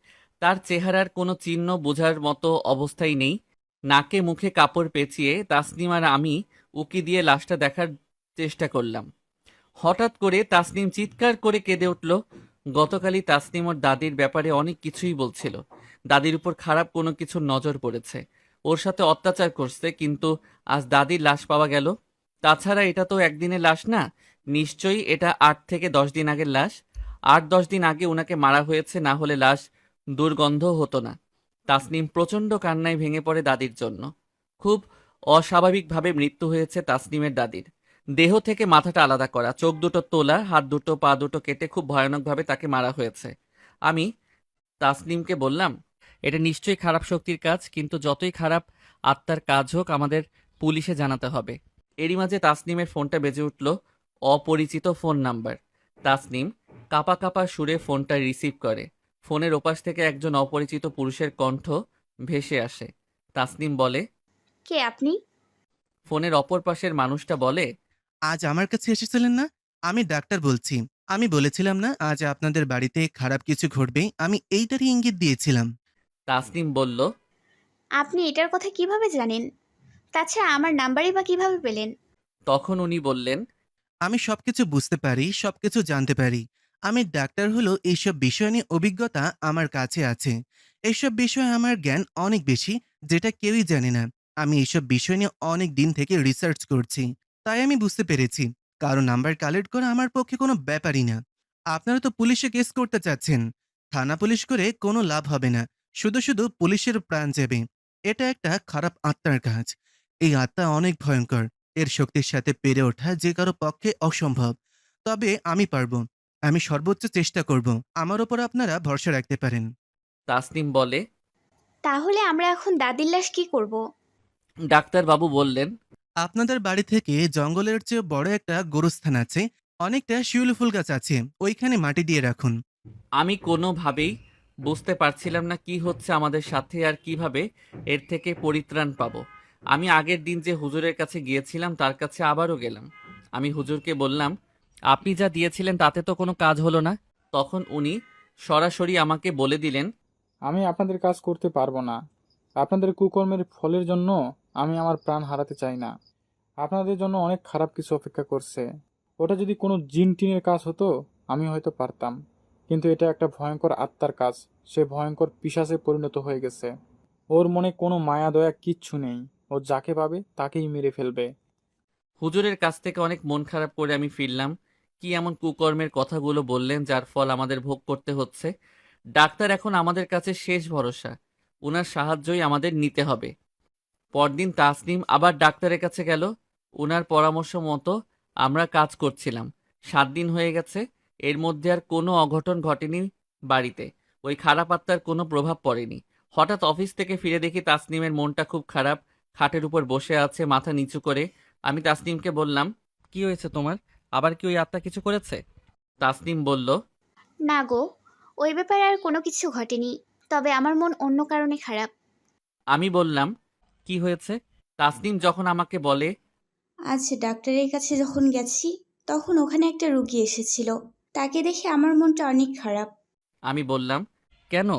Speaker 1: তার চেহারার কোনো চিহ্ন বোঝার মতো অবস্থাই নেই। নাকে মুখে কাপড় পেঁচিয়ে তাসনিম আর আমি উকি দিয়ে লাশটা দেখার চেষ্টা করলাম। হঠাৎ করে তাসনিম চিৎকার করে কেঁদে উঠল। গতকালই তাসনিম ওর দাদির ব্যাপারে অনেক কিছুই বলছিল। দাদির উপর খারাপ কোনো কিছুর নজর পড়েছে, ওর সাথে অত্যাচার করছে, কিন্তু আজ দাদির লাশ পাওয়া গেল। তাছাড়া এটা তো একদিনের লাশ না, নিশ্চয়ই এটা 8 থেকে 10 দিন আগের লাশ। 8-10 দিন আগে ওনাকে মারা হয়েছে, না হলে লাশ দুর্গন্ধ হতো না। তাসনিম প্রচণ্ড কান্নায় ভেঙে পড়ে দাদির জন্য। খুব অস্বাভাবিকভাবে মৃত্যু হয়েছে তাসনিমের দাদির। দেহ থেকে মাথাটা আলাদা করা, চোখ দুটো তোলা, হাত দুটো পা দুটো কেটে খুব ভয়ানকভাবে তাকে মারা হয়েছে। আমি তাসনিমকে বললাম, এটা নিশ্চয়ই খারাপ শক্তির কাজ, কিন্তু যতই খারাপ আত্মার কাজ হোক আমাদের পুলিশে জানাতে হবে। এরই মাঝে তাসনিমের ফোনটা বেজে উঠল, অপরিচিত ফোন নাম্বার। তাসনিম কাপা কাপা সুরে ফোনটা রিসিভ করে। ফোনের ওপাশ থেকে একজন অপরিচিত পুরুষের কণ্ঠ ভেসে আসে। তাসনিম বলে,
Speaker 2: কে আপনি?
Speaker 1: ফোনের অপর পাশের মানুষটা বলে,
Speaker 6: আজ আমার কাছে এসেছিলেন না? আমি ডাক্তার বলছি। আমি বলেছিলাম না আজ আপনাদের বাড়িতে খারাপ কিছু ঘটবে? আমি এইটারই ইঙ্গিত দিয়েছিলাম।
Speaker 1: তাসনিম বলল,
Speaker 2: আপনি এটার কথা কিভাবে জানেন? তাছাড়া আমার নাম্বারই বা কিভাবে পেলেন?
Speaker 1: তখন উনি বললেন,
Speaker 6: আমি সবকিছু বুঝতে পারি, সবকিছু জানতে পারি। আমি ডাক্তার হলো এইসব বিষয় নিয়ে অভিজ্ঞতা আমার কাছে আছে। এইসব বিষয়ে আমার জ্ঞান অনেক বেশি, যেটা কেউই জানে না। আমি এইসব বিষয় নিয়ে অনেক দিন থেকে রিসার্চ করছি। তাই আমি বুঝতে পেরেছি, কারো নাম্বার কালেক্ট করা আমার পক্ষে কোনো ব্যাপারই না। আপনারা তো পুলিশে কেস করতে চাচ্ছেন। থানা পুলিশ করে কোনো লাভ হবে না। শুধু শুধু পুলিশের প্রাণ যাবে। এটা একটা খারাপ আত্মার কাজ। এই আত্মা অনেক ভয়ঙ্কর। এর শক্তির সাথে পেরে ওঠা যে কারো পক্ষে অসম্ভব। তবে আমি পারবো। আমি সর্বোচ্চ চেষ্টা করব। আমার ওপর আপনারা ভরসা রাখতে পারেন।
Speaker 1: তাসনিম বলে,
Speaker 2: তাহলে আমরা এখন দাদির লাশ কি করব?
Speaker 1: ডাক্তারবাবু বললেন,
Speaker 6: আপনাদের বাড়ি থেকে জঙ্গলের চেয়ে বড় একটা গোরস্থান আছে। অনেকটা শিউলি ফুল গাছ আছে। ওইখানে মাটি দিয়ে রাখুন।
Speaker 1: আমি কোনোভাবেই বুঝতে পারছিলাম না কি হচ্ছে আমাদের সাথে আর কিভাবে এর থেকে পরিত্রাণ পাবো। আমি আগের দিন যে হুজুরের কাছে গিয়েছিলাম তার কাছে আবারও গেলাম। আমি হুজুরকে বললাম, আপনি যা দিয়েছিলেন তাতে তো কোনো কাজ হলো না। তখন উনি সরাসরি আমাকে বলে দিলেন,
Speaker 3: আমি আপনাদের কাজ করতে পারবো না। আপনাদের কুকর্মের ফলের জন্য আমি আমার প্রাণ হারাতে চাই না। আপনাদের জন্য অনেক খারাপ কিছু অপেক্ষা করছে। ওটা যদি কোনো জিন টিনের কাজ হতো আমি হয়তো পারতাম, কিন্তু এটা একটা ভয়ঙ্কর আত্মার কাজ। সে ভয়ঙ্কর পিশাচে পরিণত হয়ে গেছে। ওর মনে কোনো মায়া দয়া কিচ্ছু নেই। ও যাকে পাবে তাকেই মেরে ফেলবে।
Speaker 1: হুজুরের কাছ থেকে অনেক মন খারাপ করে আমি ফিরলাম। কি এমন কুকর্মের কথাগুলো বললেন যার ফল আমাদের ভোগ করতে হচ্ছে। ডাক্তার এখন আমাদের কাছে শেষ ভরসা, ওনার সাহায্যই আমাদের নিতে হবে। পরদিন তাসনিম আবার ডাক্তারের কাছে গেল। ওনার পরামর্শ মতো আমরা কাজ করছিলাম। 7 দিন হয়ে গেছে, এর মধ্যে আর কোনো অঘটন ঘটেনি বাড়িতে। ওই খারাপ আত্মার কোনো প্রভাব পড়েনি। হঠাৎ অফিস থেকে ফিরে দেখি তাসনিমের মনটা খুব খারাপ, খাটের উপর বসে আছে মাথা নিচু করে। আমি তাসনিমকে বললাম, কি হয়েছে তোমার? আবার কি ওই আত্মা কিছু করেছে? তাসনিম বলল,
Speaker 2: না গো, ওই ব্যাপারে আর কোনো কিছু ঘটেনি। তবে আমার মন অন্য কারণে খারাপ।
Speaker 1: আমি বললাম, কি হয়েছে? তাসনিম যখন আমাকে বলে,
Speaker 2: আজ ডাক্তারের কাছে যখন গেছি তখন ওখানে একটা রুগী এসেছিল। তাকে দেখে আমার মনটা অনেক খারাপ।
Speaker 1: আমি বললাম, কেন?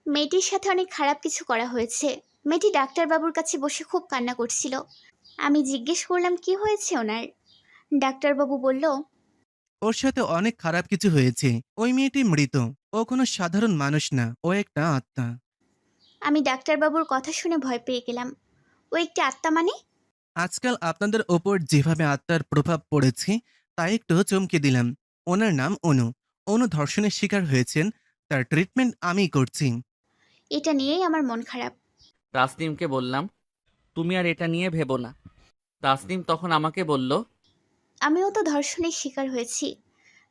Speaker 2: মেয়েটির সাথে অনেক খারাপ কিছু করা হয়েছে। মেয়েটি ডাক্তারবাবুর কাছে বসে খুব কান্না করছিল। আমি জিজ্ঞেস করলাম কি হয়েছে ওনার। ডাক্তারবাবু বলল,
Speaker 6: ওর সাথে অনেক খারাপ কিছু হয়েছে। ওই মেয়েটি মৃত। ও কোনো সাধারণ মানুষ না, ও একটা আত্মা।
Speaker 2: আমি ডাক্তারবাবুর কথা শুনে ভয় পেয়ে গেলাম। ও একটি আত্মা মানে?
Speaker 6: আজকাল আপনাদের ওপর যেভাবে আত্মার প্রভাব পড়েছে তা একটু চমকে দিলাম। ওনার নাম অনু। অনু ধর্ষণের শিকার হয়েছেন। তার ট্রিটমেন্ট আমিই করছি।
Speaker 2: এটা নিয়েই আমার মন খারাপ।
Speaker 1: তাসনিমকে বললাম, তুমি আর এটা নিয়ে ভেবো না। তাসনিম তখন আমাকে বলল,
Speaker 2: আমিও তো ধর্ষণের শিকার হয়েছি,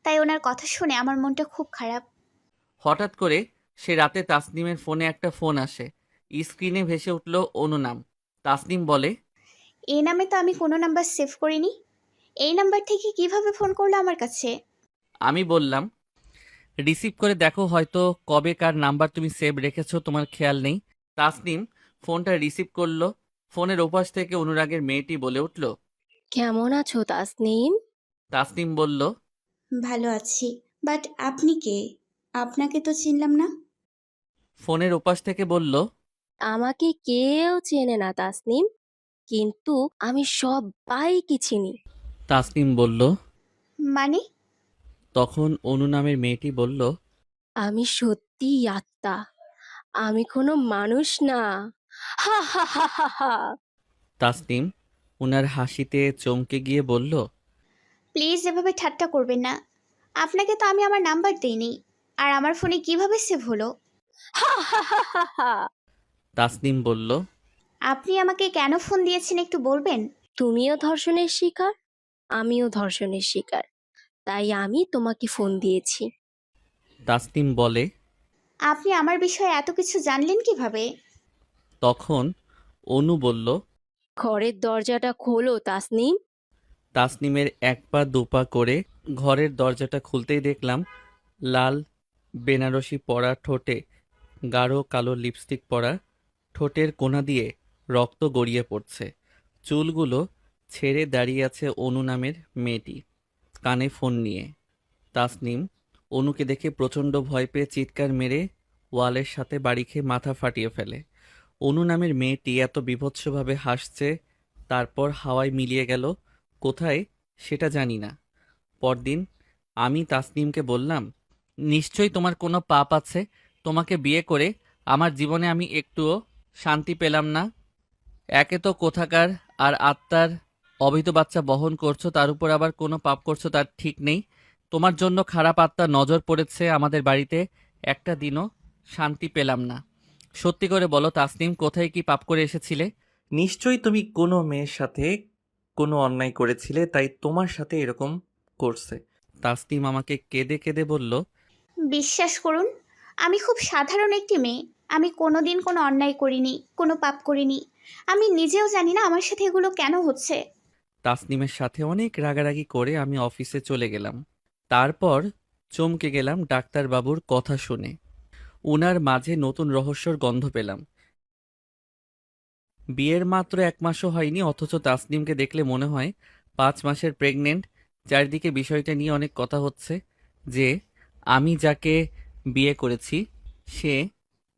Speaker 2: তাই ওনার কথা শুনে আমার মনটা খুব খারাপ।
Speaker 1: হঠাৎ করে সে রাতে তাসনিমের ফোনে একটা ফোন আসে। স্ক্রিনে ভেসে উঠল অনু নাম। তাসনিম বলে,
Speaker 2: এই নামে তো আমি কোনো নাম্বার সেভ করিনি। এই নাম্বার থেকে কিভাবে ফোন করলো আমার কাছে?
Speaker 1: আমি বললাম, রিসিভ করে দেখো, হয়তো কবে কার নাম্বার তুমি সেভ রেখেছো তোমার খেয়াল নেই। তাসনিম ফোনটা রিসিভ করলো। ফোনের ওপাশ থেকে অনুরাগের মেয়েটি বলে উঠল।
Speaker 4: কেমন আছো তাসনিম?
Speaker 1: তাসনিম বলল,
Speaker 2: ভালো আছি, বাট আপনি কে? আপনাকে তো চিনলাম না।
Speaker 1: ফোনের ওপাশ থেকে বলল,
Speaker 4: আমাকে কেউ চেনে না তাসনিম, কিন্তু আমি সবাইকে চিনি।
Speaker 1: তাসনিম বলল।
Speaker 2: মানে?
Speaker 1: তখন অনু নামের মেয়েটি বলল,
Speaker 4: আমি সত্যিই আত্মা, আমি কোনো মানুষ না। হা হা হা হা হা।
Speaker 1: তাসনিম উনার হাসিতে চমকে গিয়ে বলল,
Speaker 2: প্লিজ এভাবে ঠাট্টা করবেন না। আপনাকে তো আমি আমার নাম্বার দেইনি। আর আমার ফোনে কিভাবে সেভ হলো?
Speaker 4: হা হা হা হা হা।
Speaker 1: তাসনিম বলল,
Speaker 2: আপনি আমাকে কেন ফোন দিয়েছেন একটু বলবেন?
Speaker 4: তুমিও ধর্ষণের শিকার, আমিও ধর্ষণের শিকার, তাই আমি তোমাকে ফোন দিয়েছি।
Speaker 1: তাসনিম বলে।
Speaker 2: আপনি আমার বিষয়ে এত কিছু জানলেন কিভাবে?
Speaker 1: তখন অনু বলল।
Speaker 4: ঘরের দরজাটা খোলো তাসনিম।
Speaker 1: তাসনিমের এক পা দুপা করে ঘরের দরজাটা খুলতেই দেখলাম লাল বেনারসি পরা ঠোঁটে গাঢ় কালো লিপস্টিক পরা, ঠোঁটের কোণা দিয়ে রক্ত গড়িয়ে পড়ছে। চুলগুলো ছেড়ে দাঁড়িয়ে আছে অনু নামের মেয়েটি, কানে ফোন নিয়ে। তাসনিম অনুকে দেখে প্রচণ্ড ভয় পেয়ে চিৎকার মেরে ওয়ালের সাথে বাড়ি খেয়ে মাথা ফাটিয়ে ফেলে। অনু নামের মেয়েটি এত বীভৎসভাবে হাসছে, তারপর হাওয়ায় মিলিয়ে গেল কোথায় সেটা জানি না। পরদিন আমি তাসনিমকে বললাম, নিশ্চয়ই তোমার কোনো পাপ আছে। তোমাকে বিয়ে করে আমার জীবনে আমি একটুও শান্তি পেলাম না। একে তো কোথাকার আর আত্মার অবৈধ বাচ্চা বহন করছো, তার উপর আবার কোনো পাপ করছো তার ঠিক নেই। তোমার জন্য খারাপ আত্মা নজর পড়েছে আমাদের বাড়িতে, একটা দিনও শান্তি পেলাম না। সত্যি করে বলো তাসনিম, কোথায় কি পাপ করে এসেছিলে? নিশ্চয়ই তুমি কোনো মেয়ের সাথে কোনো অন্যায় করেছিলে, তাই তোমার সাথে এরকম করছে। তাসনিম আমাকে কেঁদে কেঁদে বলল,
Speaker 2: বিশ্বাস করুন, আমি খুব সাধারণ একটি মেয়ে। আমি কোনোদিন কোনো অন্যায় করিনি, কোনো পাপ করিনি। আমি নিজেও জানি না আমার সাথে এগুলো কেন হচ্ছে।
Speaker 1: তাসনিমের সাথে অনেক রাগারাগি করে আমি অফিসে চলে গেলাম। তারপর চমকে গেলাম ডাক্তারবাবুর কথা শুনে। উনার মাঝে নতুন রহস্যর গন্ধ পেলাম। বিয়ের মাত্র 1 মাসও হয়নি, অথচ তাসনিমকে দেখলে মনে হয় 5 মাসের প্রেগনেন্ট। চারিদিকে বিষয়টা নিয়ে অনেক কথা হচ্ছে যে আমি যাকে বিয়ে করেছি সে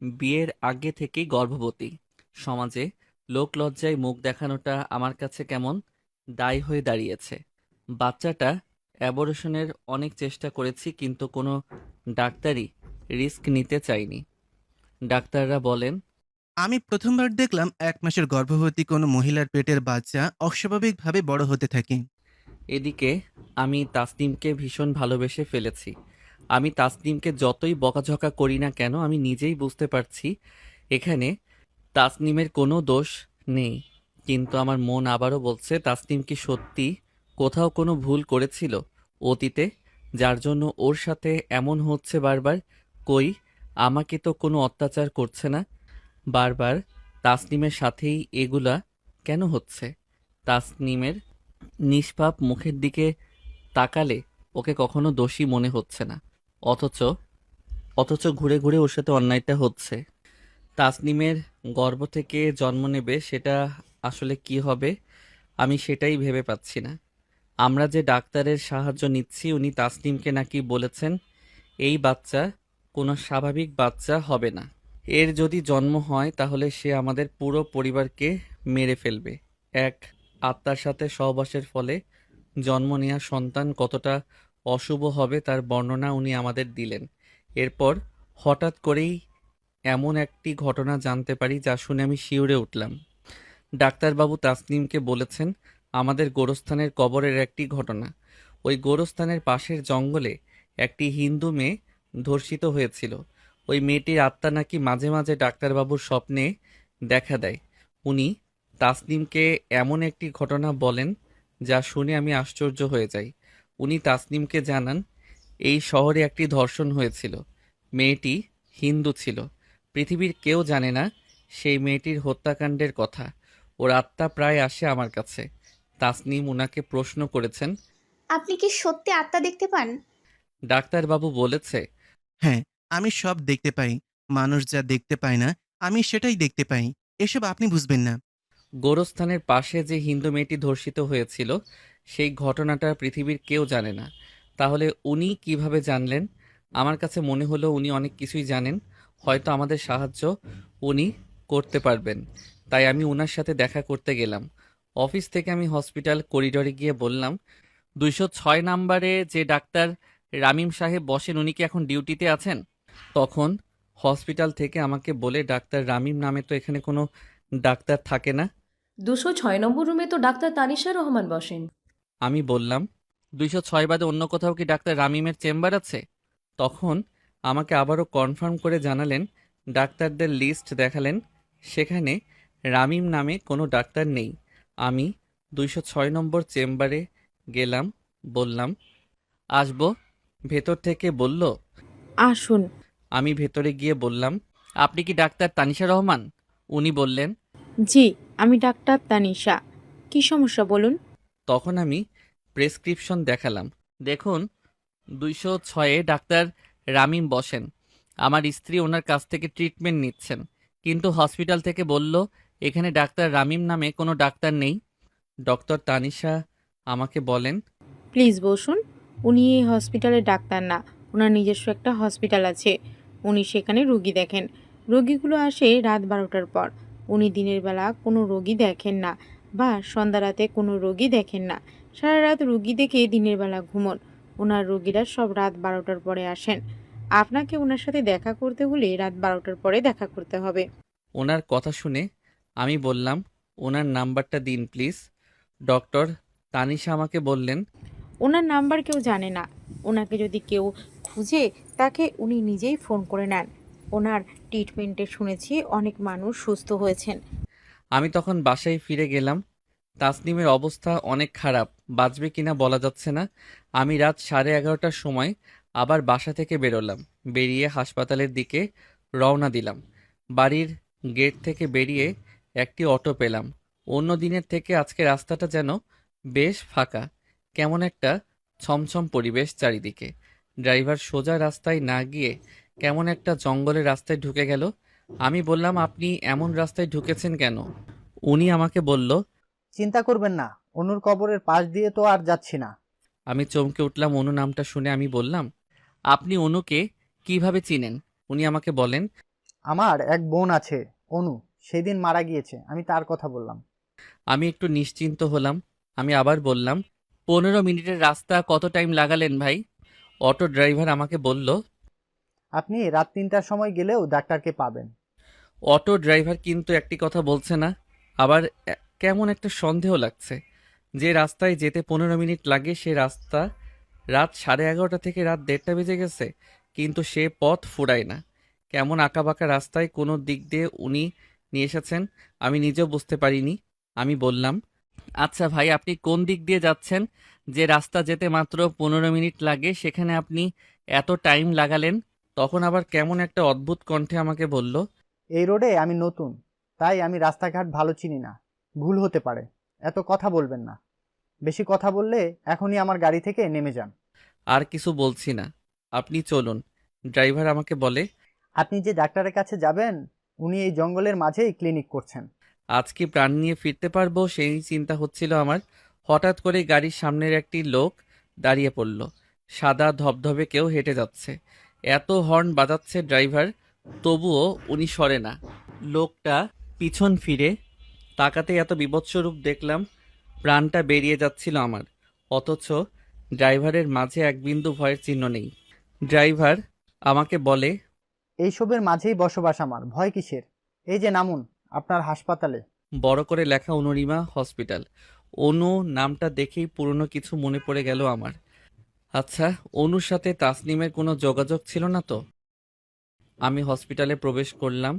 Speaker 1: বিয়ের আগে থেকেই গর্ভবতী। সমাজে লোকলজ্জায় মুখ দেখানোটা আমার কাছে কেমন দায় হয়ে দাঁড়িয়েছে। বাচ্চাটা অ্যাবর্শনের অনেক চেষ্টা করেছি, কিন্তু কোনো ডাক্তারই রিস্ক নিতে চায়নি। ডাক্তাররা বলেন,
Speaker 6: আমি প্রথমবার দেখলাম 1 মাসের গর্ভবতী কোনো মহিলার পেটের বাচ্চা অস্বাভাবিকভাবে বড় হতে থাকে।
Speaker 1: এদিকে আমি তাসনিমকে ভীষণ ভালোবেসে ফেলেছি। আমি তাসনিমকে যতই বকাঝকা করি না কেন, আমি নিজেই বুঝতে পারছি এখানে তাসনিমের কোনো দোষ নেই। কিন্তু আমার মন আবারও বলছে, তাসনিম কি সত্যি কোথাও কোনো ভুল করেছিল অতীতে, যার জন্য ওর সাথে এমন হচ্ছে বারবার? কই, আমাকে তো কোনো অত্যাচার করছে না। বারবার তাসনিমের সাথেই এগুলা কেন হচ্ছে? তাসনিমের নিষ্পাপ মুখের দিকে তাকালে ওকে কখনো দোষী মনে হচ্ছে না, অথচ অথচ ঘুরে ঘুরে ওর সাথে অন্যায়টা হচ্ছে। তাসনিমের গর্ভ থেকে জন্ম নেবে, সেটা আসলে কি হবে আমি সেটাই ভেবে পাচ্ছি না। আমরা যে ডাক্তারের সাহায্য নিচ্ছি, উনি তাসনিমকে নাকি বলেছেন এই বাচ্চা কোনো স্বাভাবিক বাচ্চা হবে না। এর যদি জন্ম হয় তাহলে সে আমাদের পুরো পরিবারকে মেরে ফেলবে। এক আত্মার সাথে সহবাসের ফলে জন্ম নেওয়া সন্তান কতটা অশুভ হবে তার বর্ণনা উনি আমাদের দিলেন। এরপর হঠাৎ করেই এমন একটি ঘটনা জানতে পারি যা শুনে আমি শিউরে উঠলাম। ডাক্তারবাবু তাসনিমকে বলেছেন আমাদের গোরস্থানের কবরের একটি ঘটনা। ওই গোরস্থানের পাশের জঙ্গলে একটি হিন্দু মেয়ে ধর্ষিত হয়েছিল। ওই মেয়েটির আত্মা নাকি মাঝে মাঝে ডাক্তারবাবুর স্বপ্নে দেখা দেয়। উনি তাসনিমকে এমন একটি ঘটনা বলেন যা শুনে আমি আশ্চর্য হয়ে যাই। উনি তাসনিমকে জানান এই শহরে একটি ধর্ষণ হয়েছিল। মেয়েটি হিন্দু ছিল। পৃথিবীর কেউ জানে না সেই মেয়েটির হত্যাকাণ্ডের কথা। ওর আত্মা প্রায় আসে আমার কাছে। তাসনিম উনাকে প্রশ্ন করেছেন,
Speaker 2: আপনি কি সত্যি আত্মা দেখতে পান?
Speaker 1: ডাক্তারবাবু বলেছে,
Speaker 6: হ্যাঁ, আমি সব দেখতে পাই। মানুষ যা দেখতে পায় না, আমি সেটাই দেখতে পাই। এসব আপনি বুঝবেন না।
Speaker 1: গোরস্থানের পাশে যে হিন্দু মেয়েটি ধর্ষিত হয়েছিল সেই ঘটনাটা পৃথিবীর কেউ জানে না। তাহলে উনি কিভাবে জানলেন? আমার কাছে মনে হলো উনি অনেক কিছুই জানেন, হয়তো আমাদের সাহায্য উনি করতে পারবেন। তাই আমি ওনার সাথে দেখা করতে গেলাম। অফিস থেকে আমি হসপিটাল করিডোরে গিয়ে বললাম, 206 নাম্বারে যে ডাক্তার রামিম সাহেব বসেন উনি কি এখন ডিউটিতে আছেন? তখন হসপিটাল থেকে আমাকে বলে, ডাক্তার রামিম নামে তো এখানে কোনো ডাক্তার থাকে না।
Speaker 7: 206 নম্বর রুমে তো ডাক্তার তানিশা রহমান বসেন।
Speaker 1: আমি বললাম, 206 বাদে অন্য কোথাও কি ডাক্তার রামিমের চেম্বার আছে? তখন আমাকে আবারও কনফার্ম করে জানালেন, ডাক্তারদের লিস্ট দেখালেন, সেখানে রামিম নামে কোনো ডাক্তার নেই। আমি 206 নম্বর চেম্বারে গেলাম, বললাম আসবো। ভেতর থেকে বলল,
Speaker 8: আসুন।
Speaker 1: আমি ভেতরে গিয়ে বললাম, আপনি কি ডাক্তার তানিশা রহমান? উনি বললেন,
Speaker 8: জি, আমি ডাক্তার তানিশা। কি সমস্যা বলুন?
Speaker 1: তখন আমি প্রেসক্রিপশন দেখালাম। দেখুন, 206-এ ডাক্তার রামিম বসেন। আমার স্ত্রী ওনার কাছ থেকে ট্রিটমেন্ট নিচ্ছেন, কিন্তু হসপিটাল থেকে বলল এখানে ডাক্তার রামিম নামে কোনো ডাক্তার নেই। ডক্টর তানিশা আমাকে বলেন,
Speaker 8: প্লিজ বসুন। উনি এই হসপিটালের ডাক্তার না, ওনার নিজস্ব একটা হসপিটাল আছে। উনি সেখানে রোগী দেখেন। রোগীগুলো আসে রাত 12টার পর। উনি দিনের বেলা কোনো রোগী দেখেন না, বা সন্ধ্যা রাতে কোনো রোগী দেখেন না। সারা রাত রোগী দেখে দিনের বেলা ঘুমন। ওনার রোগীরা সব রাত 12টার পরে আসেন। আপনাকে ওনার সাথে দেখা করতে হলে রাত 12টার পরে দেখা করতে হবে।
Speaker 1: ওনার কথা শুনে আমি বললাম, ওনার নাম্বারটা দিন প্লিজ। ডক্টর তানিশা আমাকে বললেন,
Speaker 8: ওনার নাম্বার কেউ জানে না। ওনাকে যদি কেউ খুঁজে তাকে উনি নিজেই ফোন করে নেন। ওনার ট্রিটমেন্টে শুনেছি অনেক মানুষ সুস্থ হয়েছেন।
Speaker 1: আমি তখন বাসায় ফিরে গেলাম। তাসনিমের অবস্থা অনেক খারাপ, বাঁচবে কিনা বলা যাচ্ছে না। আমি রাত 11:30টার সময় আবার বাসা থেকে বেরোলাম। বেরিয়ে হাসপাতালের দিকে রওনা দিলাম। বাড়ির গেট থেকে বেরিয়ে একটি অটো পেলাম। অন্য দিনের থেকে আজকে রাস্তাটা যেন বেশ ফাঁকা, কেমন একটা ছমছম পরিবেশ চারিদিকে। ড্রাইভার সোজা রাস্তায় না গিয়ে কেমন একটা জঙ্গলের রাস্তায় ঢুকে গেল। আমি বললাম, আপনি এমন রাস্তায় ঢুকেছেন কেন? উনি আমাকে বলল,
Speaker 9: চিন্তা করবেন না, অনুর কবরের পাশ দিয়ে তো আর যাচ্ছি না।
Speaker 1: আমি চমকে উঠলাম অনু নামটা শুনে। আমি বললাম, আপনি অনুকে কিভাবে চিনেন? উনি আমাকে বলেন,
Speaker 9: আমার এক বোন আছে, অনু, সেদিন মারা গিয়েছে, আমি তার কথা বললাম।
Speaker 1: আমি একটু নিশ্চিন্ত হলাম। আমি আবার বললাম, 15 মিনিটের রাস্তা কত টাইম লাগালেন ভাই? অটো ড্রাইভার আমাকে বলল।
Speaker 9: আপনি রাত 3টার সময় গেলেও ডাক্তারকে পাবেন।
Speaker 1: অটো ড্রাইভার কিন্তু একটি কথা বলছে না। আবার কেমন একটা সন্দেহ লাগছে। যে রাস্তায় যেতে 15 মিনিট লাগে সে রাস্তা রাত 11:30 থেকে রাত 1:30 বেজে গেছে, কিন্তু সে পথ ফুরায় না। কেমন আঁকাবাঁকা রাস্তায় কোনো দিক দিয়ে উনি নিয়ে এসেছেন আমি নিজেও বুঝতে পারিনি। আমি বললাম, আচ্ছা ভাই, আপনি কোন দিক দিয়ে যাচ্ছেন? যে রাস্তা যেতে মাত্র 15 মিনিট লাগে সেখানে আপনি এত টাইম লাগালেন? তখন আবার কেমন একটা অদ্ভুত কণ্ঠে আমাকে বলল,
Speaker 9: এই রোডে আমি নতুন, তাই আমি রাস্তাঘাট ভালো চিনি না। ভুল হতে পারে, এত কথা বলবেন না। বেশি কথা বললে এখনই আমার গাড়ি থেকে নেমে যান।
Speaker 1: আর কিছু বলছি না, আপনি চলুন। ড্রাইভার আমাকে বলে,
Speaker 9: আপনি যে ডাক্তারের কাছে যাবেন উনি এই জঙ্গলের মাঝেই ক্লিনিক করছেন।
Speaker 1: আজ কি প্রাণ নিয়ে ফিরতে পারবো সেই চিন্তা হচ্ছিল আমার। হঠাৎ করে গাড়ির সামনের একটি লোক দাঁড়িয়ে পড়ল। সাদা ধবধবে কেউ হেঁটে যাচ্ছে। এত হর্ন বাজাচ্ছে ড্রাইভার, তবুও উনি সরে না। লোকটা পিছন ফিরে তাকাতে এত বিভৎস রূপ দেখলাম, প্রাণটা বেরিয়ে যাচ্ছিল আমার। অথচ ড্রাইভারের মাঝে এক বিন্দু ভয়ের চিহ্ন নেই। ড্রাইভার আমাকে বলে,
Speaker 9: এইসবের মাঝেই বসবাস আমার, ভয় কিসের? এই যে নামুন, আপনার হাসপাতালে।
Speaker 1: বড় করে লেখা অনুরিমা হসপিটাল। অনু নামটা দেখেই পুরনো কিছু মনে পড়ে গেল আমার। আচ্ছা, অনুর সাথে তাসনিমের কোনো যোগাযোগ ছিল না তো? আমি হসপিটালে প্রবেশ করলাম।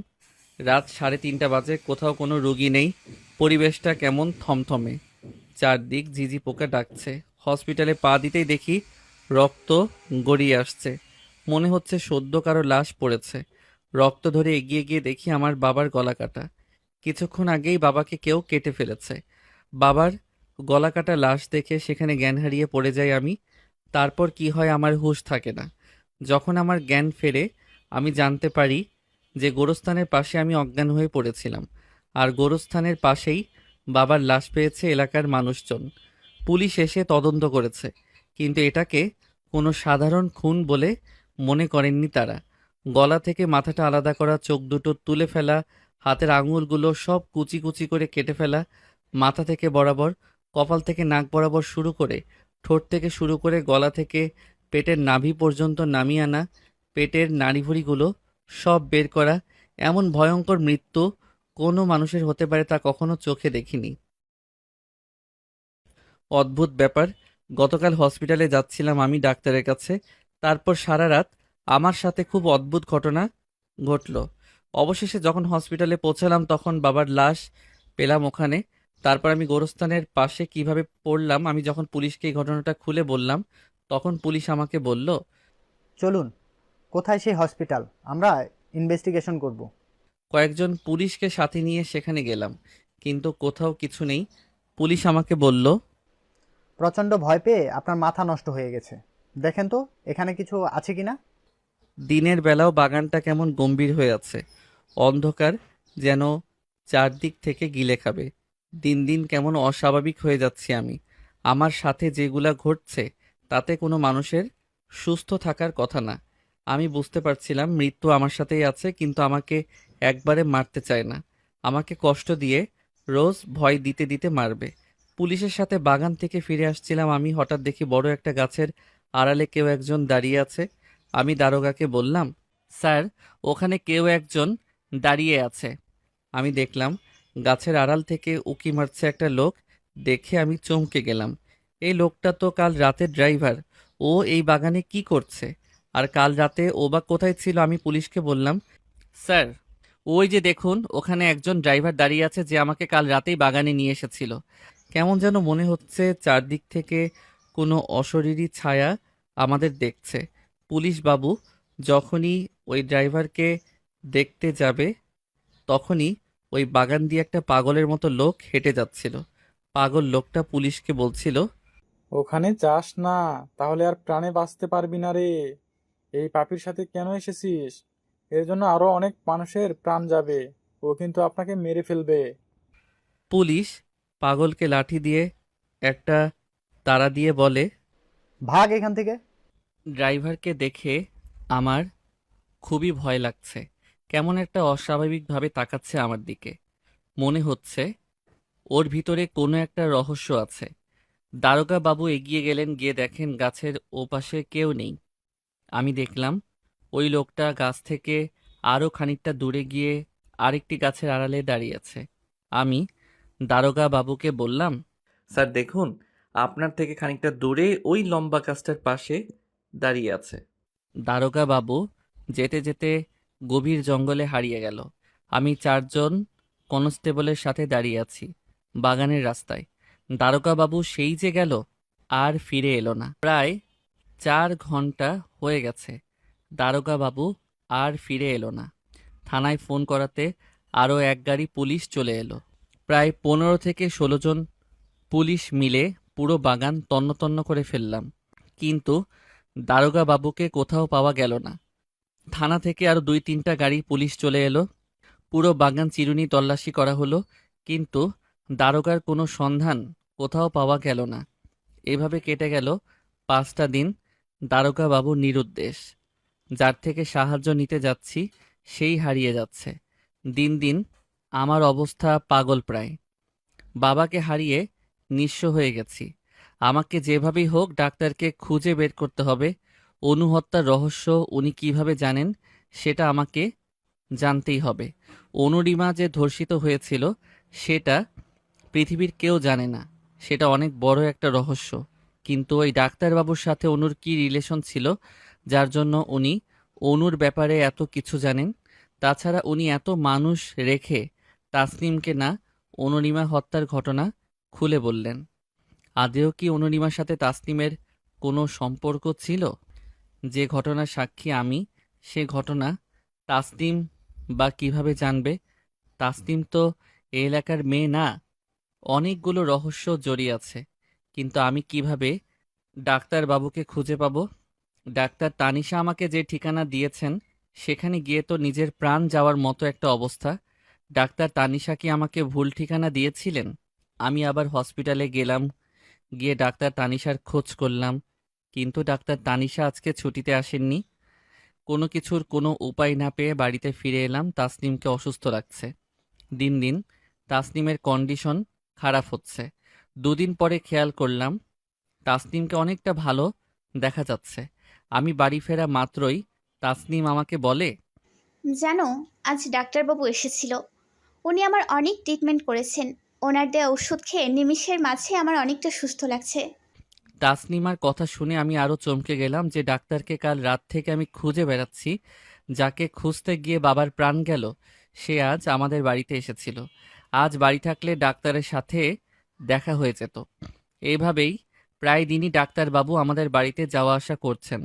Speaker 1: রাত 3:30 বাজে, কোথাও কোনো রুগী নেই। পরিবেশটা কেমন থমথমে, চারদিক ঝিঝি পোকা ডাকছে। হসপিটালে পা দিতেই দেখি রক্ত গড়িয়ে আসছে। মনে হচ্ছে সদ্য কারো লাশ পড়েছে। রক্ত ধরে এগিয়ে গিয়ে দেখি আমার বাবার গলা কাটা। কিছুক্ষণ আগেই বাবাকে কেউ কেটে ফেলেছে। বাবার গলা কাটা লাশ দেখে সেখানে জ্ঞান হারিয়ে পড়ে যাই আমি। তারপর কি হয় আমার হুঁশ থাকে না। যখন আমার জ্ঞান ফেরে আমি জানতে পারি যে গোরস্থানের পাশে আমি অজ্ঞান হয়ে পড়েছিলাম। আর গোরস্থানের পাশেই বাবার লাশ পেয়েছে এলাকার মানুষজন। পুলিশ এসে তদন্ত করেছে, কিন্তু এটাকে কোনো সাধারণ খুন বলে মনে করেননি তারা। গলা থেকে মাথাটা আলাদা করা, চোখ দুটো তুলে ফেলা, হাতের আঙুলগুলো সব কুচি কুচি করে কেটে ফেলা, মাথা থেকে বরাবর, কপাল থেকে নাক বরাবর শুরু করে, ঠোঁট থেকে শুরু করে গলা থেকে পেটের নাভি পর্যন্ত নামিয়ে আনা, পেটের নাড়িভুড়িগুলো সব বের করা। এমন ভয়ঙ্কর মৃত্যু কোনো মানুষের হতে পারে তা কখনো চোখে দেখিনি। অদ্ভুত ব্যাপার, গতকাল হসপিটালে যাচ্ছিলাম আমি ডাক্তারের কাছে। তারপর সারা রাত আমার সাথে খুব অদ্ভুত ঘটনা ঘটলো। অবশেষে যখন হসপিটালে পৌঁছালাম তখন বাবার লাশ পেলাম ওখানে। তারপর আমি গোরস্থানের পাশে কিভাবে পড়লাম আমি যখন পুলিশকে এই ঘটনাটা খুলে বললাম, তখন পুলিশ আমাকে বলল,
Speaker 9: চলুন, কোথায় সেই হসপিটাল, আমরা ইনভেস্টিগেশন করব।
Speaker 1: কয়েকজন পুলিশকে সাথে নিয়ে সেখানে গেলাম, কিন্তু কোথাও কিছু নেই। পুলিশ আমাকে বলল,
Speaker 9: প্রচণ্ড ভয় পেয়ে আপনার মাথা নষ্ট হয়ে গেছে। দেখেন তো এখানে কিছু আছে কিনা।
Speaker 1: দিনের বেলাও বাগানটা কেমন গম্ভীর হয়ে আছে, অন্ধকার যেন চারদিক থেকে গিলে খাবে। দিন দিন কেমন অস্বাভাবিক হয়ে যাচ্ছি আমি। আমার সাথে যেগুলা ঘটছে তাতে কোনো মানুষের সুস্থ থাকার কথা না। আমি বুঝতে পারছিলাম মৃত্যু আমার সাথেই আছে, কিন্তু আমাকে একবারে মারতে চায় না। আমাকে কষ্ট দিয়ে রোজ ভয় দিতে দিতে মারবে। পুলিশের সাথে বাগান থেকে ফিরে আসছিলাম আমি, হঠাৎ দেখি বড় একটা গাছের আড়ালে কেউ একজন দাঁড়িয়ে আছে। আমি দারোগাকে বললাম, স্যার, ওখানে কেউ একজন দাঁড়িয়ে আছে। আমি দেখলাম গাছের আড়াল থেকে উকি মারছে একটা লোক। দেখে আমি চমকে গেলাম। এই লোকটা তো কাল রাতের ড্রাইভার। ও এই বাগানে কি করছে? আর কাল রাতে ও বা কোথায় ছিল? আমি পুলিশকে বললাম, স্যার, ওই যে দেখুন ওখানে একজন ড্রাইভার দাঁড়িয়ে আছে যে আমাকে কাল রাতেই বাগানে নিয়ে এসেছিল। কেমন যেন মনে হচ্ছে চারদিক থেকে কোনো অশরীরী ছায়া আমাদের দেখছে। পুলিশ বাবু যখনই ওই ড্রাইভারকে দেখতে যাবে তখনই ওই বাগান দিয়ে একটা পাগলের মতো লোক হেঁটে যাচ্ছিল। পাগল লোকটা পুলিশকে বলছিল,
Speaker 3: ওখানে যাস না, তাহলে আর প্রাণে বাঁচতে পারবি না রে। এই পাপির সাথে কেন এসেছিস? এর জন্য আরো অনেক মানুষের প্রাণ যাবে। ও কিন্তু আপনাকে মেরে ফেলবে।
Speaker 1: পুলিশ পাগলকে লাঠি দিয়ে একটা তাড়া দিয়ে বলে,
Speaker 9: ভাগ এখান থেকে।
Speaker 1: ড্রাইভারকে দেখে আমার খুবই ভয় লাগছে। কেমন একটা অস্বাভাবিকভাবে তাকাচ্ছে আমার দিকে। মনে হচ্ছে ওর ভিতরে কোনো একটা রহস্য আছে। দারোগা বাবু এগিয়ে গেলেন, গিয়ে দেখেন গাছের ওপাশে কেউ নেই। আমি দেখলাম ওই লোকটা গাছ থেকে আরও খানিকটা দূরে গিয়ে আরেকটি গাছের আড়ালে দাঁড়িয়ে আছে। আমি দারোগা বাবুকে বললাম, স্যার দেখুন, আপনার থেকে খানিকটা দূরে ওই লম্বা গাছটার পাশে দাঁড়িয়ে আছে। দারোগা বাবু যেতে যেতে গভীর জঙ্গলে হারিয়ে গেল। আমি 4জন কনস্টেবলের সাথে দাঁড়িয়ে আছি বাগানের রাস্তায়। দারোগা বাবু সেই যে গেল, আর ফিরে এলো না। প্রায় 4 ঘন্টা হয়ে গেছে, দারোগা বাবু আর ফিরে এলো না। থানায় ফোন করাতে আরও 1 গাড়ি পুলিশ চলে এলো। প্রায় 15 থেকে 16 জন পুলিশ মিলে পুরো বাগান তন্ন তন্ন করে ফেললাম, কিন্তু দারোগা বাবুকে কোথাও পাওয়া গেল না। থানা থেকে আরও 2-3টা গাড়ি পুলিশ চলে এলো। পুরো বাগান চিরুনি তল্লাশি করা হলো, কিন্তু দারোগার কোনো সন্ধান কোথাও পাওয়া গেল না। এভাবে কেটে গেল 5টা দিন। দারোগা বাবু নিরুদ্দেশ। যার থেকে সাহায্য নিতে যাচ্ছি সেই হারিয়ে যাচ্ছে। দিন দিন আমার অবস্থা পাগল প্রায়। বাবাকে হারিয়ে নিঃস্ব হয়ে গেছি। আমাকে যেভাবেই হোক ডাক্তারকে খুঁজে বের করতে হবে। অনু হত্যার রহস্য উনি কিভাবে জানেন সেটা আমাকে জানতেই হবে। অনুরিমা যে ধর্ষিত হয়েছিল সেটা পৃথিবীর কেউ জানে না। সেটা অনেক বড় একটা রহস্য। কিন্তু ওই ডাক্তারবাবুর সাথে অনুর কি রিলেশন ছিল যার জন্য উনি অনুর ব্যাপারে এত কিছু জানেন? তাছাড়া উনি এত মানুষ রেখে তাসনিমকে না অনুরিমা হত্যার ঘটনা খুলে বললেন? আদেও কি অনুরিমার সাথে তাসনিমের কোনো সম্পর্ক ছিল? যে ঘটনার সাক্ষী আমি, সে ঘটনা তাসনিম বা কিভাবে জানবে? তাসনিম তো এ এলাকার মেয়ে না। অনেকগুলো রহস্য জড়িয়ে আছে, কিন্তু আমি কিভাবে ডাক্তারবাবুকে খুঁজে পাবো? ডাক্তার তানিশা আমাকে যে ঠিকানা দিয়েছেন সেখানে গিয়ে তো নিজের প্রাণ যাওয়ার মতো একটা অবস্থা। ডাক্তার তানিশা কি আমাকে ভুল ঠিকানা দিয়েছিলেন? আমি আবার হসপিটালে গেলাম, গিয়ে ডাক্তার তানিশার খোঁজ করলাম, কিন্তু ডাক্তার তানিশা আজকে ছুটিতে আসেননি। কোনো কিছুর কোনো উপায় না পেয়ে বাড়িতে ফিরে এলাম। তাসনিমকে অসুস্থ লাগছে। দিন দিন তাসনিমের কন্ডিশন খারাপ হচ্ছে। 2 দিন পরে খেয়াল করলাম তাসনিমকে অনেকটা ভালো দেখা যাচ্ছে। আমি বাড়ি ফেরা মাত্রই তাসনিম আমাকে বলে,
Speaker 2: জানো, আজ ডাক্তারবাবু এসেছিল। উনি আমার অনেক ট্রিটমেন্ট করেছেন। ওনার দেওয়া ওষুধ খেয়ে নিমিষের মাঝে আমার অনেকটা সুস্থ লাগছে।
Speaker 1: তাসনিমার কথা শুনে আমি আরও চমকে গেলাম যে ডাক্তারকে কাল রাত থেকে আমি খুঁজে বেড়াচ্ছি, যাকে খুঁজতে গিয়ে বাবার প্রাণ গেল, সে আজ আমাদের বাড়িতে এসেছিল। আজ বাড়ি থাকলে ডাক্তারের সাথে দেখা হয়ে যেত। এইভাবেই প্রায় দিনই ডাক্তারবাবু আমাদের বাড়িতে যাওয়া আসা করছেন।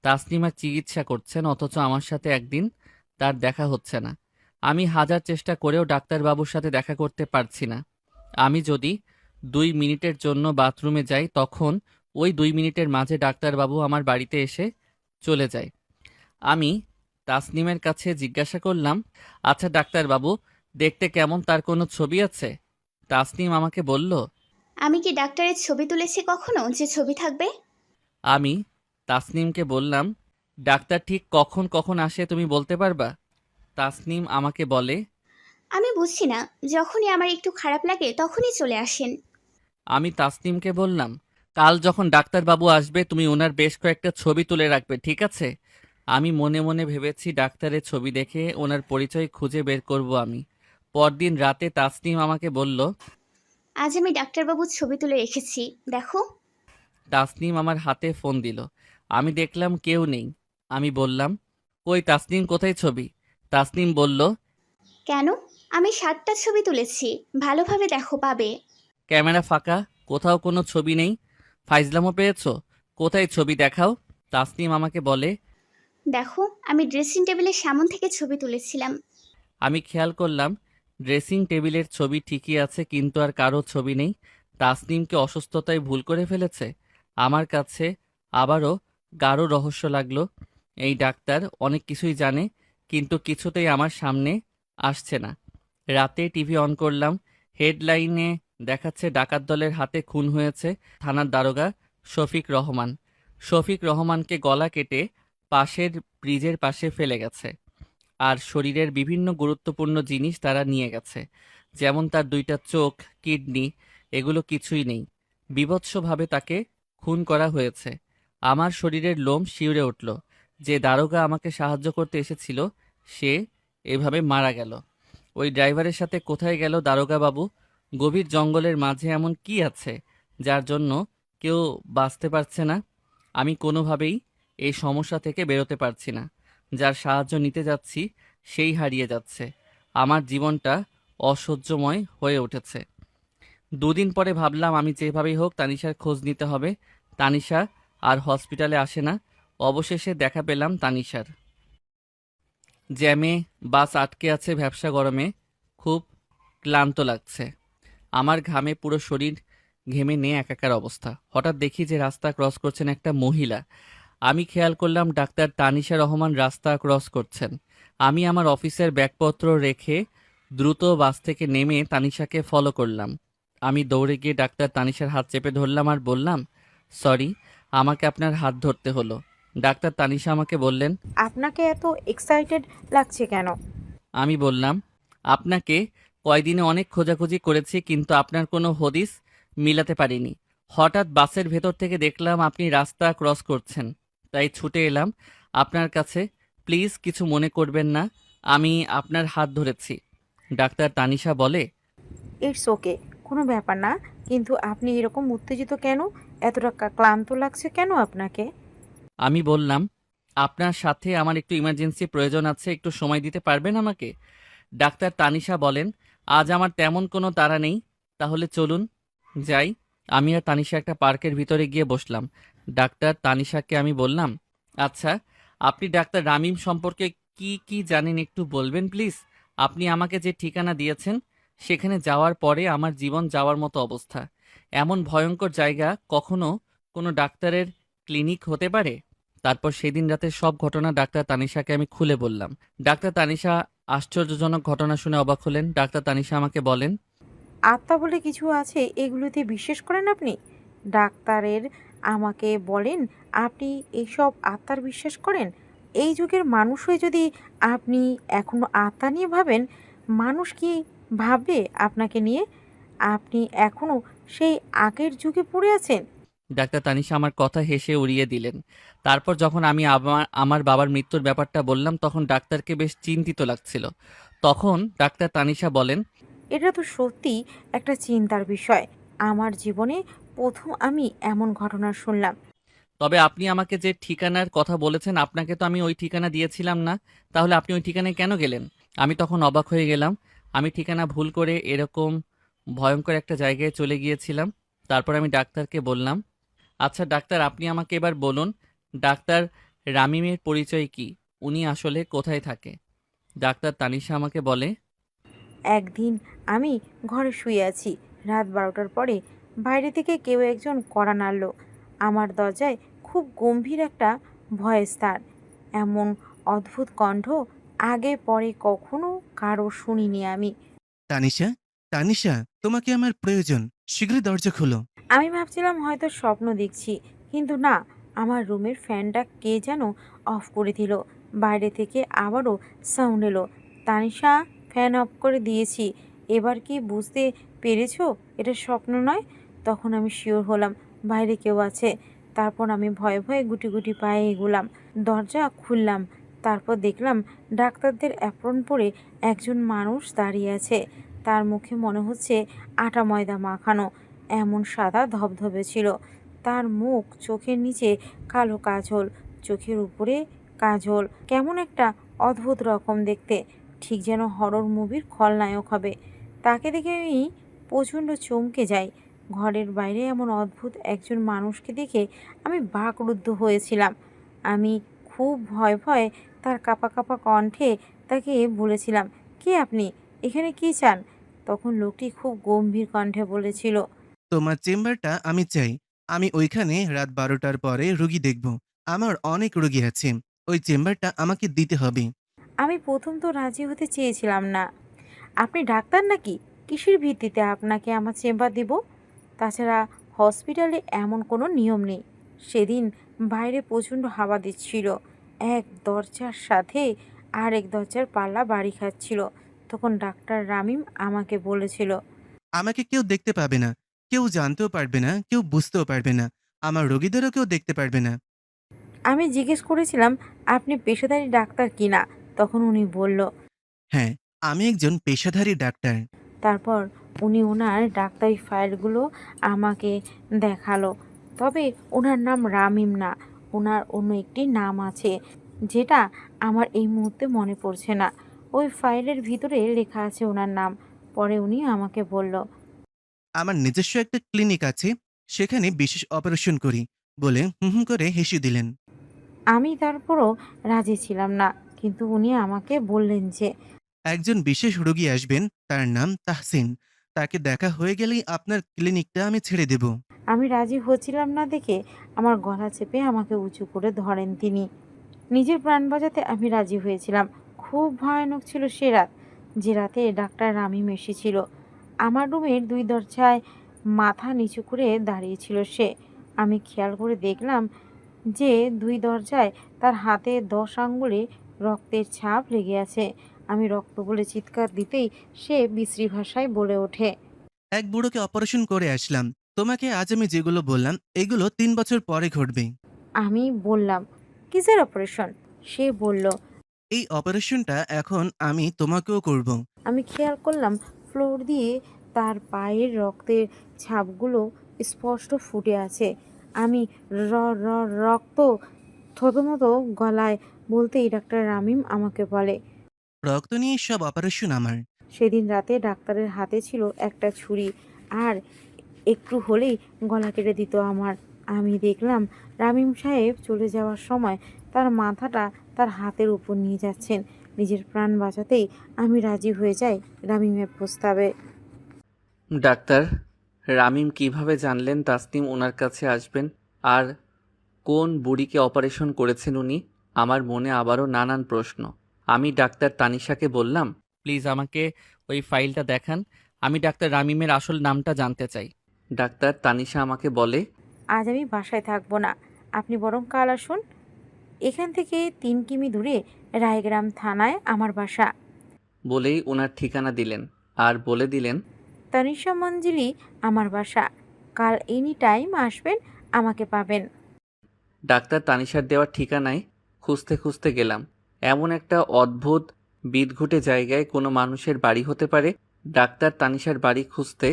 Speaker 1: তাসনিমার চিকিৎসা করছেন, অথচ আমার সাথে একদিন তার দেখা হচ্ছে না। আমি হাজার চেষ্টা করেও ডাক্তারবাবুর সাথে দেখা করতে পারছি না। আমি যদি 2 মিনিটের জন্য বাথরুমে যাই, তখন ওই 2 মিনিটের মাঝে ডাক্তারবাবু আমার বাড়িতে এসে চলে যায়। আমি তাসনিমের কাছে জিজ্ঞাসা করলাম, আচ্ছা ডাক্তারবাবু, দেখতে কেমন, তার কোনো ছবি আছে? তাসনিম আমাকে বলল,
Speaker 2: আমি কি ডাক্তারের ছবি তুলেছি কখনো যে ছবি থাকবে?
Speaker 1: আমি তাসনিমকে বললাম, ডাক্তার ঠিক কখন কখন আসে তুমি বলতে পারবা? তাসনিম আমাকে বলে,
Speaker 2: আমি বুঝছি না, যখনই আমার একটু খারাপ লাগে তখনই চলে আসেন।
Speaker 1: আমি তাসনিমকে বললাম, কাল যখন ডাক্তারবাবু আসবে তুমি ওনার বেশ কয়েকটা ছবি তুলে রাখবে, ঠিক আছে? আমি মনে মনে ভেবেছি ডাক্তারের ছবি দেখে ওনার পরিচয় খুঁজে বের করব আমি। পরদিন রাতে তাসনিম আমাকে বলল,
Speaker 2: আজ আমি ডাক্তারবাবুর ছবি তুলে রেখেছি, দেখো।
Speaker 1: তাসনিম আমার হাতে ফোন দিল। আমি দেখলাম কেউ নেই। আমি বললাম, কই তাসনিম, কোথায় ছবি? তাসনিম বলল,
Speaker 2: কেন? আমি 7টা ছবি তুলেছি, ভালোভাবে দেখো, পাবে।
Speaker 1: ক্যামেরা ফাঁকা, কোথাও কোনো ছবি নেই। ফাইজলামও পেয়েছো? কোথায় ছবি দেখাও? তাসনিম আমাকে বলে।
Speaker 2: দেখো, আমি ড্রেসিং টেবিলের সামন থেকে ছবি তুলেছিলাম।
Speaker 1: আমি খেয়াল করলাম ড্রেসিং টেবিলের ছবি ঠিকই আছে, কিন্তু আর কারো ছবি নেই। তাসনিমকে অসুস্থতায় ভুল করে ফেলেছে। আমার কাছে আবারও গাঢ় রহস্য লাগলো। এই ডাক্তার অনেক কিছুই জানে, কিন্তু কিছুতেই আমার সামনে আসছে না। রাতে টিভি অন করলাম, হেডলাইনে দেখাচ্ছে ডাকাত দলের হাতে খুন হয়েছে থানার দারোগা শফিক রহমান। শফিক রহমানকে গলা কেটে পাশের ব্রিজের পাশে ফেলে গেছে। আর শরীরের বিভিন্ন গুরুত্বপূর্ণ জিনিস তারা নিয়ে গেছে, যেমন তার 2টা চোখ, কিডনি, এগুলো কিছুই নেই। বীভৎসভাবে তাকে খুন করা হয়েছে। আমার শরীরের লোম শিউরে উঠল। যে দারোগা আমাকে সাহায্য করতে এসেছিল সে এভাবে মারা গেল। ওই ড্রাইভারের সাথে কোথায় গেল দারোগা বাবু? গভীর জঙ্গলের মাঝে এমন কি আছে যার জন্য কেউ বাঁচতে পারছে না? আমি কোনোভাবেই এই সমস্যা থেকে বেরোতে পারছি না। যার সাহায্য নিতে যাচ্ছি সেই হারিয়ে যাচ্ছে। আমার জীবনটা অসহ্যময় হয়ে উঠেছে। দুদিন পরে ভাবলাম আমি যেভাবেই হোক তানিশার খোঁজ নিতে হবে। তানিশা আর হসপিটালে আসে না। অবশেষে দেখা পেলাম তানিশার। জ্যামে বাস আটকে আছে ভ্যাপসা গরমে। খুব ক্লান্ত লাগছে। আমার ঘামে পুরো শরীর ঘেমে নিয়ে একাকার অবস্থা। হঠাৎ দেখি যে রাস্তা ক্রস করছেন একটা মহিলা। আমি খেয়াল করলাম ডাক্তার তানিশা রহমান রাস্তা ক্রস করছেন। আমি আমার অফিসের ব্যাগপত্র রেখে দ্রুত বাস থেকে নেমে তানিশাকে ফলো করলাম। আমি দৌড়ে গিয়ে ডাক্তার তানিশার হাত চেপে ধরলাম আর বললাম, সরি, আমাকে আপনার হাত ধরতে হলো। ডাক্তার তানিশা আমাকে বললেন,
Speaker 8: আপনাকে এত এক্সাইটেড লাগছে কেন?
Speaker 1: আমি বললাম, আপনাকে কয়দিনে অনেক খোঁজাখুঁজি করেছি কিন্তু আপনার কোনো হদিস মিলাতে পারিনি। হঠাৎ বাসের ভেতর থেকে দেখলাম আপনি রাস্তা ক্রস করছেন, তাই ছুটে এলাম আপনার কাছে। প্লিজ কিছু মনে করবেন না, আমি আপনার হাত ধরেছি। ডাক্তার তানিশা বলে,
Speaker 8: ইটস ওকে, কোনো ব্যাপার না। কিন্তু আপনি এরকম উত্তেজিত কেন? এতটা ক্লান্ত লাগছে কেন আপনাকে?
Speaker 1: আমি বললাম, আপনার সাথে আমার একটু ইমার্জেন্সি প্রয়োজন আছে, একটু সময় দিতে পারবেন আমাকে? ডাক্তার তানিশা বলেন, আজ আমার তেমন কোনো তাড়া নেই, তাহলে চলুন যাই। আমি আর তানিশা একটা পার্কের ভিতরে গিয়ে বসলাম। ডাক্তার তানিশাকে আমি বললাম, আচ্ছা, আপনি ডাক্তার রামিম সম্পর্কে কি কি জানেন একটু বলবেন প্লিজ? আপনি আমাকে যে ঠিকানা দিয়েছেন সেখানে যাওয়ার পরে আমার জীবন যাওয়ার মতো অবস্থা। এমন ভয়ঙ্কর জায়গা কখনো কোনো ডাক্তারের ক্লিনিক হতে পারে? তারপর সেদিন রাতের সব ঘটনা ডাক্তার তানিশাকে আমি খুলে বললাম। ডাক্তার তানিশা আশ্চর্যজনক ঘটনা শুনে অবাক হলেন। ডাক্তার তানিশা আমাকে বলেন,
Speaker 8: আত্মা বলে কিছু আছে, এগুলোতে বিশ্বাস করেন আপনি? ডাক্তারের আমাকে বলেন আপনি এইসব আত্মার বিশ্বাস করেন? এই যুগের মানুষ হয়ে যদি আপনি এখনো আত্মা নিয়ে ভাবেন, মানুষ কি ভাববে আপনাকে নিয়ে? আপনি এখনো সেই আগের যুগে পড়ে আছেন।
Speaker 1: ডাক্তার তানিশা আমার কথা হেসে উড়িয়ে দিলেন। তারপর যখন আমি আমার বাবার মৃত্যুর ব্যাপারটা বললাম তখন ডাক্তারকে বেশ চিন্তিত লাগছিল। তখন ডাক্তার তানিশা বলেন,
Speaker 8: এটা তো সত্যি একটা চিন্তার বিষয়। আমার জীবনে প্রথম আমি এমন ঘটনা শুনলাম।
Speaker 1: তবে আপনি আমাকে যে ঠিকানার কথা বলেছেন আপনাকে তো আমি ওই ঠিকানা দিয়েছিলাম না, তাহলে আপনি ওই ঠিকানায় কেন গেলেন? আমি তখন অবাক হয়ে গেলাম। আমি ঠিকানা ভুল করে এরকম ভয়ঙ্কর একটা জায়গায় চলে গিয়েছিলাম। তারপর আমি ডাক্তারকে বললাম, আচ্ছা ডাক্তার, আপনি আমাকে এবার বলুন ডাক্তার রামিমের পরিচয় কি? উনি আসলে কোথায় থাকে? ডাক্তার তানিশা আমাকে বলে,
Speaker 8: একদিন আমি ঘরে শুয়ে আছি, রাত 12টার পরে বাইরে থেকে কেউ একজন কড়া নাড়ল আমার দরজায়। খুব গম্ভীর একটা ভয়েস তার। এমন অদ্ভুত কণ্ঠ আগে পরে কখনো কারো শুনিনি আমি।
Speaker 6: তানিশা, তানিশা, তোমাকে আমার প্রয়োজন। শীঘ্রই দরজা খোলো।
Speaker 8: আমি ভাবছিলাম হয়তো স্বপ্ন দেখছি, কিন্তু না। আমার রুমের ফ্যানটা কে যেন অফ করে দিল। বাইরে থেকে আবারও সাউন্ড এলো, তানিশা, ফ্যান অফ করে দিয়েছি। এবার কি বুঝতে পেরেছো এটা স্বপ্ন নয়? তখন আমি শিওর হলাম বাইরে কেউ আছে। তারপর আমি ভয়ে ভয়ে গুটি গুটি পায়ে এগুলাম, দরজা খুললাম। তারপর দেখলাম ডাক্তারদের অ্যাপ্রন পরে একজন মানুষ দাঁড়িয়ে আছে। তার মুখে মনে হচ্ছে আটা ময়দা মাখানো, এমন সাদা ধবধবে ছিল তার মুখ। চোখের নিচে কালো কাজল, চোখের উপরে কাজল, কেমন একটা অদ্ভুত রকম দেখতে, ঠিক যেন হরর মুভির খলনায়ক হবে। তাকে দেখে আমি প্রচণ্ড চমকে যাই। ঘরের বাইরে এমন অদ্ভুত একজন মানুষকে দেখে আমি বাকরুদ্ধ হয়েছিলাম। আমি খুব ভয় ভয়ে তার কাঁপা কাঁপা কণ্ঠে তাকে বলেছিলাম, কে আপনি? এখানে কি চান? তখন লোকটি খুব গম্ভীর কণ্ঠে বলেছিল,
Speaker 6: তোমার চেম্বারটা আমি চাই। আমি ওইখানে রাত 12টার পরে রুগী দেখব। আমার অনেক রুগী আছে। ওই চেম্বারটা আমাকে দিতে হবে।
Speaker 8: আমি প্রথম তো রাজি হতে চেয়েছিলাম না। আপনি ডাক্তার নাকি? কিসের ভিত্তিতে আপনাকে আমার চেম্বার দিব? তাছাড়া হসপিটালে এমন কোনো নিয়ম নেই। সেদিন বাইরে প্রচণ্ড হাওয়া দিচ্ছিল, এক দরজার সাথে আরেক দরজার পাল্লা বাড়ি খাচ্ছিল। তখন ডাক্তার রামিম আমাকে বলেছিল,
Speaker 6: আমাকে কেউ দেখতে পাবে না। কেউ জানতেও পারবে না, কেউ বুঝতেও পারবে না, আমার রোগীদেরও কেউ দেখতে পারবে না।
Speaker 8: আমি জিজ্ঞেস করেছিলাম আপনি পেশাদারি ডাক্তার কিনা, তখন উনি বলল।
Speaker 6: হ্যাঁ, আমি একজন পেশাধারী ডাক্তার।
Speaker 8: তারপর উনি ওনার ডাক্তারি ফাইলগুলো আমাকে দেখালো। তবে ওনার নাম রামিম না, ওনার অন্য একটি নাম আছে যেটা আমার এই মুহূর্তে মনে পড়ছে না। ওই ফাইলের ভিতরে লেখা আছে ওনার নাম। পরে উনি আমাকে বলল।
Speaker 6: আমার নিজস্ব একটা ক্লিনিক আছে, সেখানে বিশেষ অপারেশন করি, বলে হুম হুম করে হেসে দিলেন।
Speaker 8: আমি তারপরও রাজি ছিলাম না, কিন্তু উনি আমাকে বললেন যে
Speaker 6: একজন বিশেষ রোগী আসবেন, তার নাম তাহসিন। তাকে দেখা হয়ে গেলেই আপনার ক্লিনিকটা আমি ছেড়ে দেব।
Speaker 8: আমি রাজি হচ্ছিলাম না দেখে আমার গলা চেপে আমাকে উঁচু করে ধরেন তিনি। নিজের প্রাণ বাঁচাতে আমি রাজি হয়েছিলাম। খুব ভয়ানক ছিল সে রাত, যে রাতে ডাক্তার রামিম এসেছিল। আমার রুমের 2 দরজায় মাথা নিচু করে দাঁড়িয়েছিল সে। আমি খেয়াল করে দেখলাম যে 2 দরজায় তার হাতে 10 আঙ্গুলে রক্তের ছাপ লেগে আছে। আমি রক্ত বলে চিৎকার দিতেই সে বিশ্রী ভাষায় বলে ওঠে।
Speaker 6: এক বুড়োকে অপারেশন করে আসলাম। তোমাকে আজ আমি যেগুলো বললাম, এগুলো 3 বছর পরে ঘটবে।
Speaker 8: আমি বললাম, কিসের অপারেশন? সে বলল।
Speaker 6: এই অপারেশনটা এখন আমি তোমাকেও করব।
Speaker 8: আমি খেয়াল করলাম ফ্লোর দিয়ে তার পায়ের রক্তের ছাপগুলো স্পষ্ট ফুটে আছে। আমি র র রক্ত থতমত গলায় বলতেই ডাক্তার রামিম আমাকে বলে।
Speaker 6: রক্ত নিয়ে সব অপারেশন আমার।
Speaker 8: সেদিন রাতে ডাক্তারের হাতে ছিল একটা ছুরি, আর একটু হলেই গলা কেটে দিত আমার। আমি দেখলাম রামিম সাহেব চলে যাওয়ার সময় তার মাথাটা তার হাতের উপর নিয়ে যাচ্ছেন। নিজের প্রাণ বাঁচাতেই আমি রাজি হয়ে যাই রামিমের প্রস্তাবে।
Speaker 1: ডাক্তার, রামিম কিভাবে জানলেন তাসনিম ওনার কাছে আসবেন? আর কোন বুড়িকে অপারেশন করেছেন উনি? আমার মনে আবারও নানান প্রশ্ন। আমি ডাক্তার তানিশাকে বললাম, প্লিজ আমাকে ওই ফাইলটা দেখান, আমি ডাক্তার রামিমের আসল নামটা জানতে চাই। ডাক্তার তানিশা আমাকে বলে,
Speaker 8: আজ আমি বাসায় থাকবো না, আপনি বরং কাল আসুন। এখান থেকে 3 কিমি দূরে রায়গ্রাম থানায় আমার বাসা।
Speaker 1: বলেই ওনার ঠিকানা দিলেন আর বলে দিলেন,
Speaker 8: তানিশা মঞ্জিলি আমার বাসা। কাল এনি টাইম আসবেন, আমাকে পাবেন।
Speaker 1: ডাক্তার তানিশার দেওয়া ঠিকানায় খুঁজতে খুঁজতে গেলাম। এমন একটা অদ্ভুত বিদঘুটে জায়গায় কোনো মানুষের বাড়ি হতে পারে? ডাক্তার তানিশার বাড়ি খুঁজতে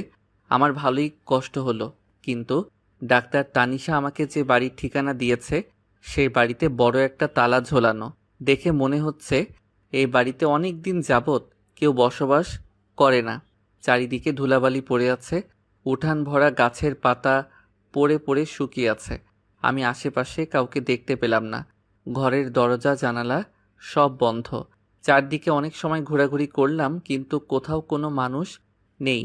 Speaker 1: আমার ভালোই কষ্ট হলো, কিন্তু ডাক্তার তানিশা আমাকে যে বাড়ির ঠিকানা দিয়েছে সেই বাড়িতে বড় একটা তালা ঝোলানো। দেখে মনে হচ্ছে এই বাড়িতে অনেক দিন যাবৎ কেউ বসবাস করে না। চারিদিকে ধুলাবালি পড়ে আছে, উঠান ভরা গাছের পাতা পড়ে পড়ে শুকিয়ে আছে। আমি আশেপাশে কাউকে দেখতে পেলাম না। ঘরের দরজা জানালা সব বন্ধ। চারদিকে অনেক সময় ঘোরাঘুরি করলাম, কিন্তু কোথাও কোনো মানুষ নেই।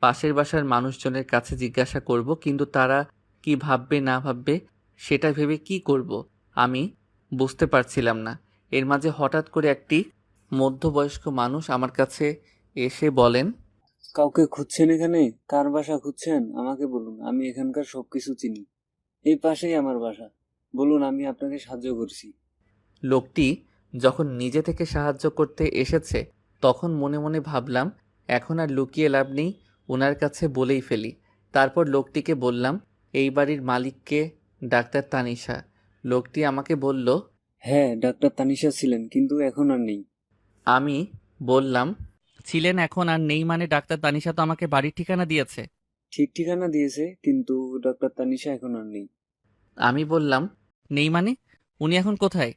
Speaker 1: পাশের বাসার মানুষজনের কাছে জিজ্ঞাসা করব, কিন্তু তারা কি ভাববে না ভাববে সেটা ভেবে কি করব আমি বুঝতে পারছিলাম না। এর মাঝে হঠাৎ করে একটি মধ্যবয়স্ক মানুষ আমার কাছে এসে বলেন,
Speaker 10: কাউকে খুঁজছেন এখানে? কার বাসা খুঁজছেন আমাকে বলুন, আমি এখানকার সবকিছু চিনি। এই পাশেই আমার বাসা, বলুন, আমি আপনাকে সাহায্য করছি।
Speaker 1: লোকটি যখন নিজে থেকে সাহায্য করতে এসেছে তখন মনে মনে ভাবলাম এখন আর লুকিয়ে লাভ নেই, ওনার কাছে বলেই ফেলি। তারপর লোকটিকে বললাম, এই বাড়ির মালিককে? ডাক্তার তানিশা। লোকটি আমাকে বলল,
Speaker 10: হ্যাঁ, ডাক্তার তানিশা ছিলেন, কিন্তু এখন আর নেই।
Speaker 1: আমি বললাম, ছিলেন এখন আর নেই মানে? ডাক্তার তানিশা তো আমাকে বাড়ির ঠিকানা দিয়েছে।
Speaker 10: ঠিক ঠিকানা দিয়েছে, কিন্তু ডাক্তার তানিশা এখন আর নেই।
Speaker 1: আমি বললাম, নেই মানে? উনি এখন কোথায়?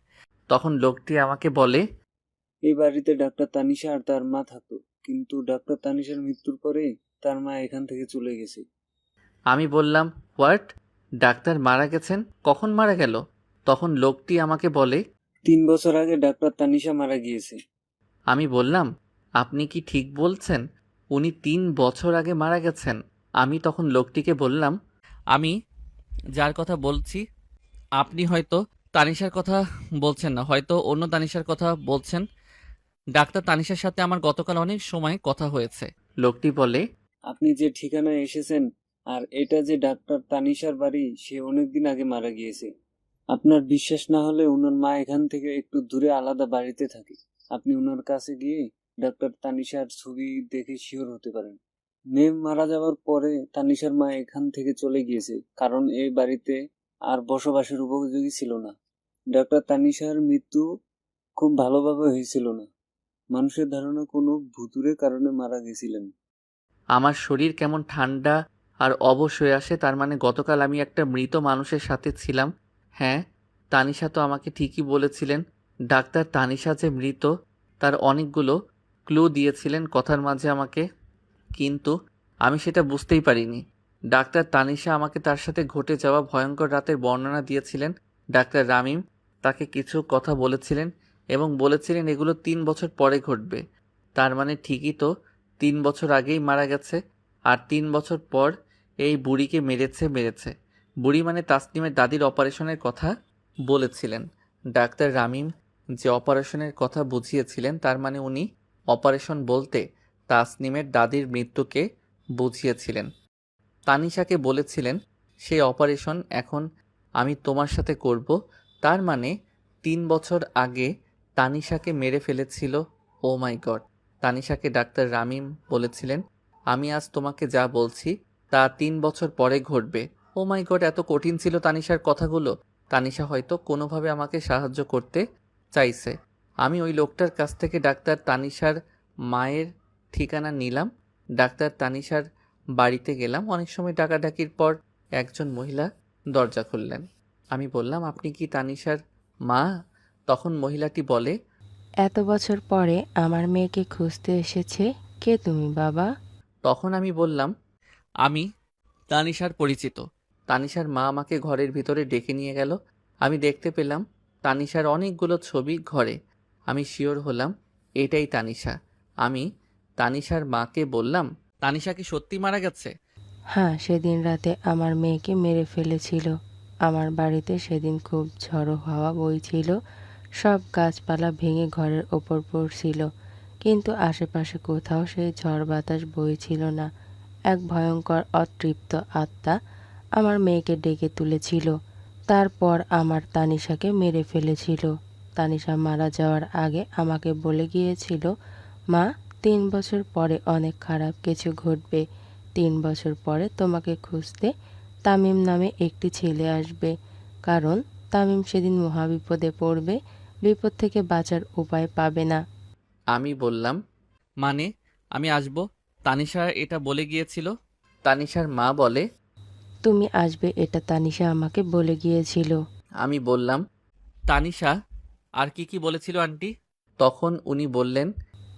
Speaker 1: তখন লোকটি আমাকে বলে,
Speaker 10: এই বাড়িতে ডাক্তার তানিশা আর তার মা থাকতো, কিন্তু ডাক্তার তানিশার মৃত্যুর পরে তার মা এখান থেকে চলে গেছে।
Speaker 1: আমি বললাম, হোয়াট? ডাক্তার মারা গেছেন? কখন মারা গেল? তখন লোকটি আমাকে বলে,
Speaker 10: 3 বছর আগে ডাক্তার তানিশা মারা গিয়েছে।
Speaker 1: আমি বললাম, আপনি কি ঠিক বলছেন? উনি 3 বছর আগে মারা গেছেন? আমি তখন লোকটিকে বললাম, আমি যার কথা বলছি আপনি হয়তো তানিশার কথা বলছেন না, হয়তো অন্য তানিশার কথা বলছেন। ডাক্তার তানিশার সাথে আমার গতকাল অনেক সময় কথা হয়েছে। লোকটি বলে,
Speaker 10: আপনি যে ঠিকানায় এসেছেন আর এটা যে ডাক্তার তানিশার বাড়ি, সে অনেকদিন আগে মারা গিয়েছে। আপনার বিশ্বাস না হলে ওনার মা এখান থেকে একটু দূরে আলাদা বাড়িতে থাকে। আপনি ওনার কাছে গিয়ে ডাক্তার তানিশার ছবি দেখে শিওর হতে পারেন। মেয়ে মারা যাওয়ার পরে তানিশার মা এখান থেকে চলে গিয়েছে, কারণ এই বাড়িতে আর বসবাসের উপযোগী ছিল না। ডাক্তার তানিশার মৃত্যু খুব ভালোভাবে হয়েছিল না। মানুষের ধারণা কোনো ভুতুড়ে কারণে মারা গেছিলেন।
Speaker 1: আমার শরীর কেমন ঠান্ডা আর অবশ হয়ে আসে। তার মানে গতকাল আমি একটা মৃত মানুষের সাথে ছিলাম। হ্যাঁ, তানিশা তো আমাকে ঠিকই বলেছিলেন। ডাক্তার তানিশা যে মৃত তার অনেকগুলো ক্লু দিয়েছিলেন কথার মাঝে আমাকে, কিন্তু আমি সেটা বুঝতেই পারিনি। ডাক্তার তানিশা আমাকে তার সাথে ঘটে যাওয়া ভয়ঙ্কর রাতের বর্ণনা দিয়েছিলেন। ডাক্তার রামিম তাকে কিছু কথা বলেছিলেন এবং বলেছিলেন এগুলো 3 বছর পরে ঘটবে। তার মানে ঠিকই তো, 3 বছর আগেই মারা গেছে। আর 3 বছর পর এই বুড়িকে মেরেছে। বুড়ি মানে তাসনিমের দাদির অপারেশনের কথা বলেছিলেন। ডাক্তার রামিম যে অপারেশনের কথা বুঝিয়েছিলেন তার মানে উনি অপারেশন বলতে তাসনিমের দাদির মৃত্যুকে বুঝিয়েছিলেন। তানিশাকে বলেছিলেন সেই অপারেশন এখন আমি তোমার সাথে করব। তার মানে 3 বছর আগে তানিশাকে মেরে ফেলেছিল। ও মাই গড! তানিশাকে ডাক্তার রামিম বলেছিলেন আমি আজ তোমাকে যা বলছি তা 3 বছর পরে ঘটবে। ও মাই গড! এত কঠিন ছিল তানিশার কথাগুলো। তানিশা হয়তো কোনোভাবে আমাকে সাহায্য করতে চাইছে। আমি ওই লোকটার কাছ থেকে ডাক্তার তানিশার মায়ের ঠিকানা নিলাম। ডাক্তার তানিশার বাড়িতে গেলাম। অনেক সময় ডাকাডাকির পর একজন মহিলা দরজা খুললেন। আমি বললাম আপনি কি তানিশার মা? তখন মহিলাটি বলে
Speaker 5: এত বছর পরে আমার মেয়েকে খুঁজতে এসেছে। কে তুমি বাবা?
Speaker 1: তখন আমি বললাম আমি তানিশার পরিচিত। তানিশার মা আমাকে ঘরের ভিতরে ডেকে নিয়ে গেল। আমি দেখতে পেলাম তানিশার অনেকগুলো ছবি ঘরে। আমি শিওর হলাম এটাই তানিশা। আমি তানিশার মাকে বললাম তানিশা কি সত্যি মারা গেছে?
Speaker 5: হ্যাঁ, সেদিন রাতে আমার মেয়েকে মেরে ফেলেছিল। আমার বাড়িতে সেদিন খুব ঝড়ো হাওয়া বইছিল, সব গাছপালা ভেঙে ঘরের ওপর পড়ছিল, কিন্তু আশেপাশে কোথাও সেই ঝড় বাতাস বইছিল না। এক ভয়ঙ্কর অতৃপ্ত আত্মা আমার মেয়েকে ডেকে তুলেছিল। তারপর আমার তানিশাকে মেরে ফেলেছিল। তানিশা মারা যাওয়ার আগে আমাকে বলে গিয়েছিল, মা, 3 বছর পরে অনেক খারাপ কিছু ঘটবে। 3 বছর পরে তোমাকে খুঁজতে তামিম নামে একটি ছেলে আসবে, কারণ তামিম সেদিন মহাবিপদে পড়বে, বিপদ থেকে বাঁচার উপায় পাবে না।
Speaker 1: আমি বললাম মানে আমি আসব? তানিশা এটা বলে গিয়েছিল? তানিশার মা বলে
Speaker 5: তুমি আসবে এটা তানিশা আমাকে বলে গিয়েছিল।
Speaker 1: আমি বললাম তানিশা আর কি কি বলেছিল আন্টি? তখন উনি বললেন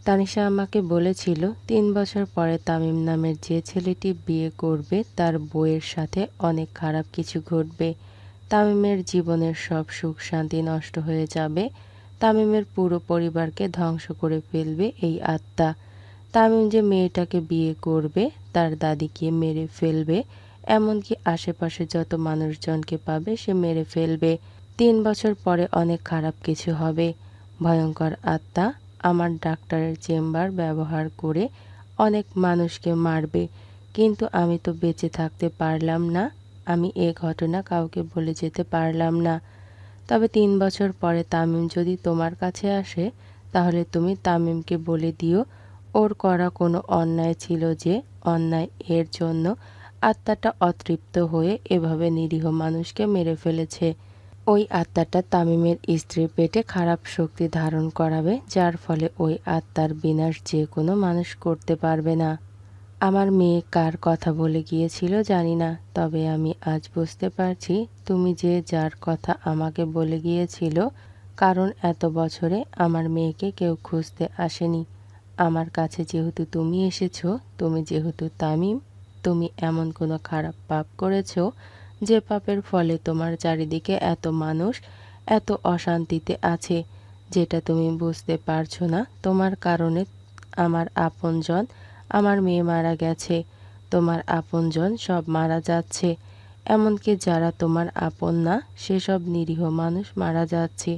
Speaker 5: তানিশা আমাকে বলেছিল 3 বছর পরে তামিম নামের যে ছেলেটি বিয়ে করবে তার বউয়ের সাথে অনেক খারাপ কিছু ঘটবে। তামিমের জীবনের সব সুখ শান্তি নষ্ট হয়ে যাবে। তামিমের পুরো পরিবারকে ধ্বংস করে ফেলবে এই আত্মা। তামিম যে মেয়েটাকে বিয়ে করবে তার দাদিকে মেরে ফেলবে, এমনকি আশেপাশে যত মানুষজনকে পাবে সে মেরে ফেলবে। 3 বছর পরে অনেক খারাপ কিছু হবে। ভয়ঙ্কর আত্মা আমার ডাক্তারের চেম্বার ব্যবহার করে অনেক মানুষকে মারবে, কিন্তু আমি তো বেঁচে থাকতে পারলাম না। আমি এ ঘটনা কাউকে বলে যেতে পারলাম না। তবে 3 বছর পরে তামিম যদি তোমার কাছে আসে, তাহলে তুমি তামিমকে বলে দিও ওর করা কোনো অন্যায় ছিল, যে অন্যায় এর জন্য আত্মাটা অতৃপ্ত হয়ে এভাবে নিরীহ মানুষকে মেরে ফেলেছে। ওই আত্মাটা তামিমের স্ত্রীর পেটে খারাপ শক্তি ধারণ করাবে, যার ফলে ওই আত্মার বিনাশ যে কোনো মানুষ করতে পারবে না। আমার মেয়ে কার কথা বলে গিয়েছিল জানি না, তবে আমি আজ বুঝতে পারছি তুমি যে যার কথা আমাকে বলে গিয়েছিল, কারণ এত বছরে আমার মেয়েকে কেউ খুঁজতে আসেনি। আমার কাছে যেহেতু তুমি এসেছো, তুমি যেহেতু তামিম, তুমি এমন কোনো খারাপ পাপ করেছো যে পাপের ফলে তোমার চারিদিকে এত মানুষ এত অশান্তিতে আছে, যেটা তুমি বুঝতে পারছো না। তোমার কারণে আমার আপনজন, আমার মেয়ে মারা গেছে, তোমার আপনজন সব মারা যাচ্ছে, এমনকি যারা তোমার আপন না সেসব নিরীহ মানুষ মারা যাচ্ছে।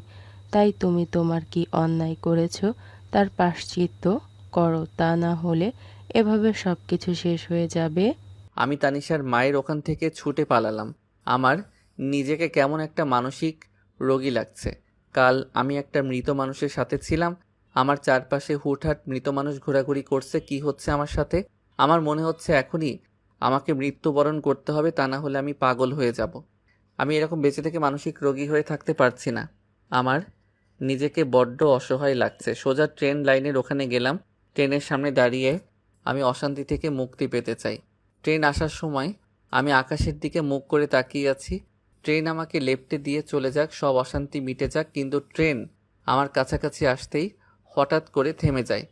Speaker 5: তাই তুমি তোমার কি অন্যায় করেছো তার প্রায়শ্চিত্ত করো, তা না হলে এভাবে সব কিছু শেষ হয়ে যাবে।
Speaker 1: আমি তানিশার মায়ের ওখান থেকে ছুটে পালালাম। আমার নিজেকে কেমন একটা মানসিক রোগী লাগছে। কাল আমি একটা মৃত মানুষের সাথে ছিলাম, আমার চারপাশে হুটহাট মৃত মানুষ ঘোরাঘুরি করছে। কি হচ্ছে আমার সাথে? আমার মনে হচ্ছে এখনই আমাকে মৃত্যুবরণ করতে হবে, তা না হলে আমি পাগল হয়ে যাব। আমি এরকম বেঁচে থেকে মানসিক রোগী হয়ে থাকতে পারছি না। আমার নিজেকে বড্ড অসহায় লাগছে। সোজা ট্রেন লাইনের ওখানে গেলাম। ট্রেনের সামনে দাঁড়িয়ে আমি অশান্তি থেকে মুক্তি পেতে চাই। ট্রেন আসার সময় আমি আকাশের দিকে মুখ করে তাকিয়ে আছি। ট্রেন আমাকে লেপ্টে দিয়ে চলে যাক, সব অশান্তি মিটে যাক, কিন্তু ট্রেন আমার কাছাকাছি আসতেই হঠাৎ করে থেমে যায়।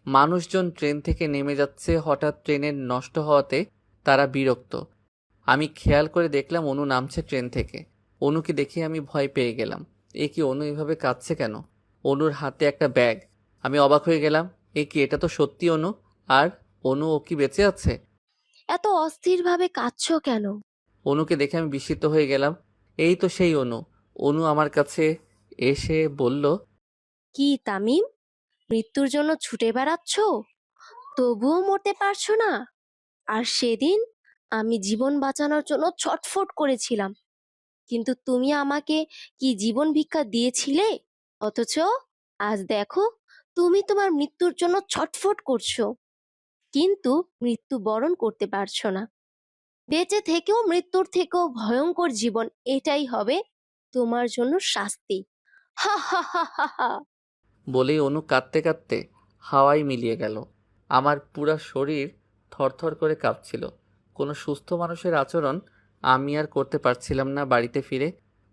Speaker 1: মানুষজন ট্রেন থেকে নেমে যাচ্ছে হঠাৎ ট্রেনের নষ্ট হওয়াতে, তারা বিরক্ত। আমি খেয়াল করে দেখলাম অনু নামছে ট্রেন থেকে। অনুকে দেখে আমি ভয় পেয়ে গেলাম। এ কি, অনু এভাবে কাঁদছে কেন? অনুর হাতে একটা ব্যাগ। আমি অবাক হয়ে গেলাম। এ কি, এটা তো সত্যি অনু। আর অনু, ও কি বেঁচে আছে?
Speaker 4: এত অস্থিরভাবে কাঁদছো কেন?
Speaker 1: অনুকে দেখে আমি বিস্মিত হয়ে গেলাম। এই তো সেই অনু। অনু আমার কাছে এসে বলল,
Speaker 4: কি তামিম, মৃত্যুর জন্য ছুটে বেড়াচ্ছ? তবুও মরতে পারছো না? আর সেদিন আমি জীবন বাঁচানোর জন্য ছটফট করেছিলাম, কিন্তু তুমি আমাকে কি জীবন ভিক্ষা দিয়েছিলে? অথচ আজ দেখো, তুমি তোমার মৃত্যুর জন্য ছটফট করছো, কিন্তু মৃত্যু বরণ করতে পারছো না। বেঁচে থেকেও মৃত্যুর থেকেও ভয়ঙ্কর জীবন, এটাই হবে তোমার জন্য শাস্তি। হা হা হা হা হা।
Speaker 1: বলেই অনু কাঁদতে কাঁদতে হাওয়ায় মিলিয়ে গেল। আমার পুরা শরীর থরথর করে কাঁপছিল। কোনো সুস্থ মানুষের আচরণ আমি আর করতে পারছিলাম না। বাড়িতে ফিরে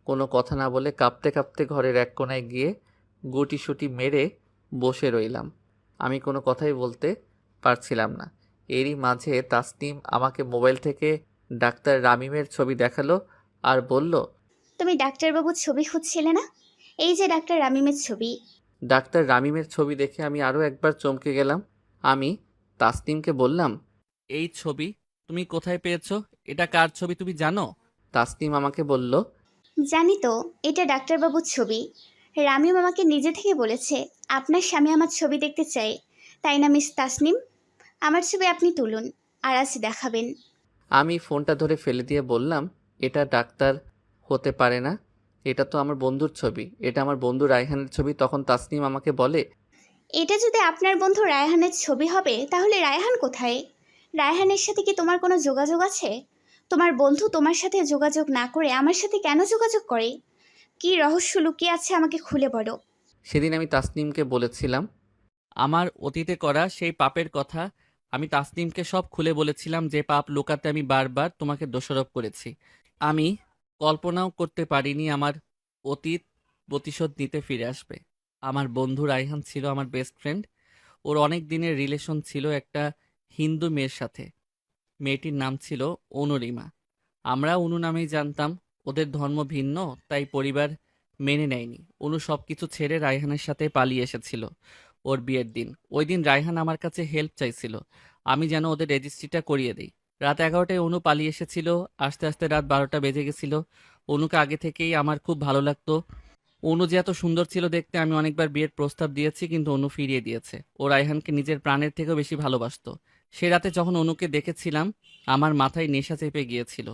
Speaker 1: কোনো কথা না বলে কাঁপতে কাঁপতে ঘরের এক কোণায় গিয়ে গুটিসুটি মেরে বসে রইলাম। আমি কোনো কথাই বলতে পারছিলাম না। এরই মাঝে তাসনিম আমাকে মোবাইল থেকে ডাক্তার রামিমের ছবি দেখালো আর বলল,
Speaker 2: তুমি ডাক্তারবাবুর ছবি খুঁজছিলে না? এই যে ডাক্তার রামিমের ছবি।
Speaker 1: ডাক্তার রামিমের ছবি দেখে আমি আরও একবার চমকে গেলাম। আমি তাসনিমকে বললাম, এই ছবি তুমি কোথায় পেয়েছো? এটা কার ছবি তুমি জানো? তাসনিম আমাকে বলল,
Speaker 2: জানি তো, এটা ডাক্তারবাবুর ছবি। রামিম আমাকে নিজে থেকে বলেছে আপনার স্বামী আমার ছবি দেখতে চায়। তাই না মিস তাসনিম? আমার ছবি আপনি তুলুন আর আজ দেখাবেন।
Speaker 1: আমি ফোনটা ধরে ফেলে দিয়ে বললাম, এটা ডাক্তার হতে পারে না, এটা তো আমার বন্ধুর ছবি, এটা আমার বন্ধু রায়হানের ছবি। তখন তাসনিম আমাকে বলে,
Speaker 2: এটা যদি আপনার বন্ধু রায়হানের ছবি হবে তাহলে রায়হান কোথায়? রায়হানের সাথে কি তোমার কোনো যোগাযোগ আছে? তোমার বন্ধু তোমার সাথে যোগাযোগ না করে আমার সাথে কেন যোগাযোগ করে? কি রহস্য লুকিয়ে আছে আমাকে খুলে বলো।
Speaker 1: সেদিন আমি তাসনিমকে বলেছিলাম আমার অতীতে করা সেই পাপের কথা। আমি তাসনিমকে সব খুলে বলেছিলাম, যে পাপ লুকাতে আমি বারবার তোমাকে দোষারোপ করেছি। আমি কল্পনাও করতে পারিনি আমার অতীত প্রতিশোধ নিতে ফিরে আসবে। আমার বন্ধু রায়হান ছিল আমার বেস্ট ফ্রেন্ড। ওর অনেক দিনের রিলেশন ছিল একটা হিন্দু মেয়ের সাথে। মেয়েটির নাম ছিল অনুরিমা। আমরা অনু নামেই জানতাম। ওদের ধর্ম ভিন্ন, তাই পরিবার মেনে নেয়নি। অনু সবকিছু ছেড়ে রায়হানের সাথে পালিয়ে এসেছিল ওর বিয়ের দিন। ওই দিন রায়হান আমার কাছে হেল্প চাইছিল, আমি যেন ওদের রেজিস্ট্রিটা করিয়ে দিই। রাত 11টায় অনু পালিয়ে এসেছিল। আস্তে আস্তে রাত 12টা বেজে গেছিল। অনুকে আগে থেকেই আমার খুব ভালো লাগতো। অনু যে এত সুন্দর ছিল দেখতে, আমি অনেকবার বিয়ের প্রস্তাব দিয়েছি, কিন্তু অনু ফিরিয়ে দিয়েছে। ও রায়হানকে নিজের প্রাণের থেকেও বেশি ভালোবাসতো। সে রাতে যখন অনুকে দেখেছিলাম, আমার মাথায় নেশা চেপে গিয়েছিল।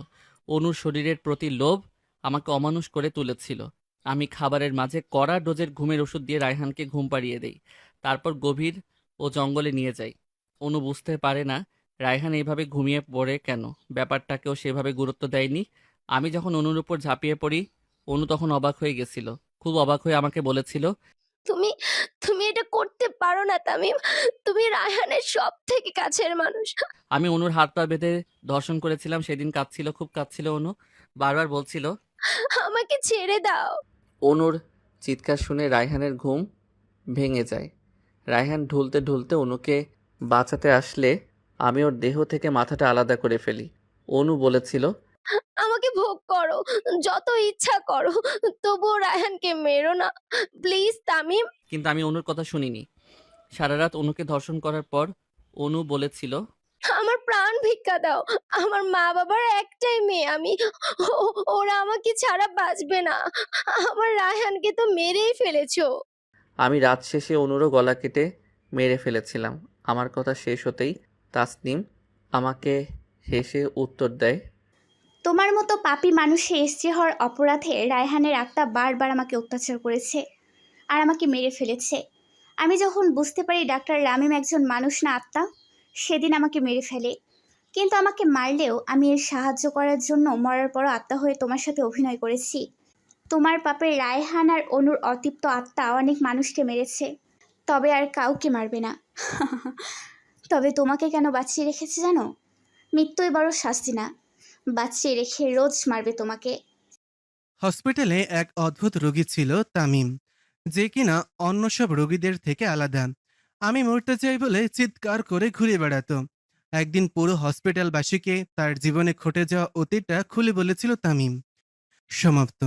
Speaker 1: অনুর শরীরের প্রতি লোভ আমাকে অমানুষ করে তুলেছিল। আমি খাবারের মাঝে কড়া ডোজের ঘুমের ওষুধ দিয়ে রায়হানকে ঘুম পাড়িয়ে দেই। তারপর গভীর ও জঙ্গলে নিয়ে যাই। অনু বুঝতে পারে না রায়হান এইভাবে ঘুমিয়ে পড়ে কেন। ব্যাপারটাকেও সেভাবে গুরুত্ব দেয়নি। আমি যখন অনুর উপর ঝাঁপিয়ে পড়ি, অনু তখন অবাক হয়ে গেছিল। খুব অবাক হয়ে আমাকে বলেছিল,
Speaker 4: তুমি তুমি এটা করতে পারো না তামিম। তুমি রায়হানের সব থেকে কাছের মানুষ।
Speaker 1: আমি অনুর হাত পা বেঁধে ধর্ষণ করেছিলাম। সেদিন কাঁদছিল, খুব কাঁদছিল অনু। বারবার বলছিল।
Speaker 4: আমাকে ছেড়ে দাও।
Speaker 1: অনুর চিৎকার শুনে রায়হানের ঘুম ভেঙে যায়। রায়হান ঢুলতে ঢুলতে অনুকে বাঁচাতে আসলে আমি ওর দেহ থেকে মাথাটা আলাদা করে ফেলি। অনু বলেছিল,
Speaker 4: আমাকে ভোগ করো, যত ইচ্ছা করো, তবুও রায়হানকে মেরো না, প্লিজ তামিম।
Speaker 1: কিন্তু আমি অনুর কথা শুনিনি। সারা রাত অনুকে ধর্ষণ করার পর অনু বলেছিল,
Speaker 4: আমার প্রাণ ভিক্ষা দাও। আমার মা বাবার একটাই মেয়ে আমি, ওরা আমাকে ছাড়া বাঁচবে না। আমার রায়হানকে তো মেরেই ফেলেছো।
Speaker 1: আমি রাত শেষে অনুরও গলা কেটে মেরে ফেলেছিলাম। আমার কথা শেষ হতেই তাসনিম আমাকে হেসে উত্তর দেয়,
Speaker 2: তোমার মতো পাপী মানুষের স্ত্রী হওয়ার অপরাধে রায়হানের আত্মা বারবার আমাকে অত্যাচার করেছে আর আমাকে মেরে ফেলেছে। আমি যখন বুঝতে পারি ডাক্তার রামিম একজন মানুষ না আত্মা, সেদিন আমাকে মেরে ফেলে, কিন্তু আমাকে মারলেও আমি এর সাহায্য করার জন্য মরার পরও আত্মা হয়ে তোমার সাথে অভিনয় করেছি। তোমার পাপের রায়হান আর অনুর অতৃপ্ত আত্মা অনেক মানুষকে মেরেছে, তবে আর কাউকে মারবে না। তবে তোমাকে কেন বাঁচিয়ে রেখেছে জানো? মৃত্যুই বড় শাস্তি না, বাঁচিয়ে রেখে রোজ মারবে তোমাকে।
Speaker 6: হসপিটালে এক অদ্ভুত রোগী ছিল তামিম, যে কিনা অন্য সব রোগীদের থেকে আলাদা। আমি মরতে চাই বলে চিৎকার করে ঘুরে বেড়াতো। একদিন পুরো হসপিটালবাসীকে তার জীবনে ঘটে যাওয়া অতীতটা খুলে বলেছিল তামিম। সমাপ্ত।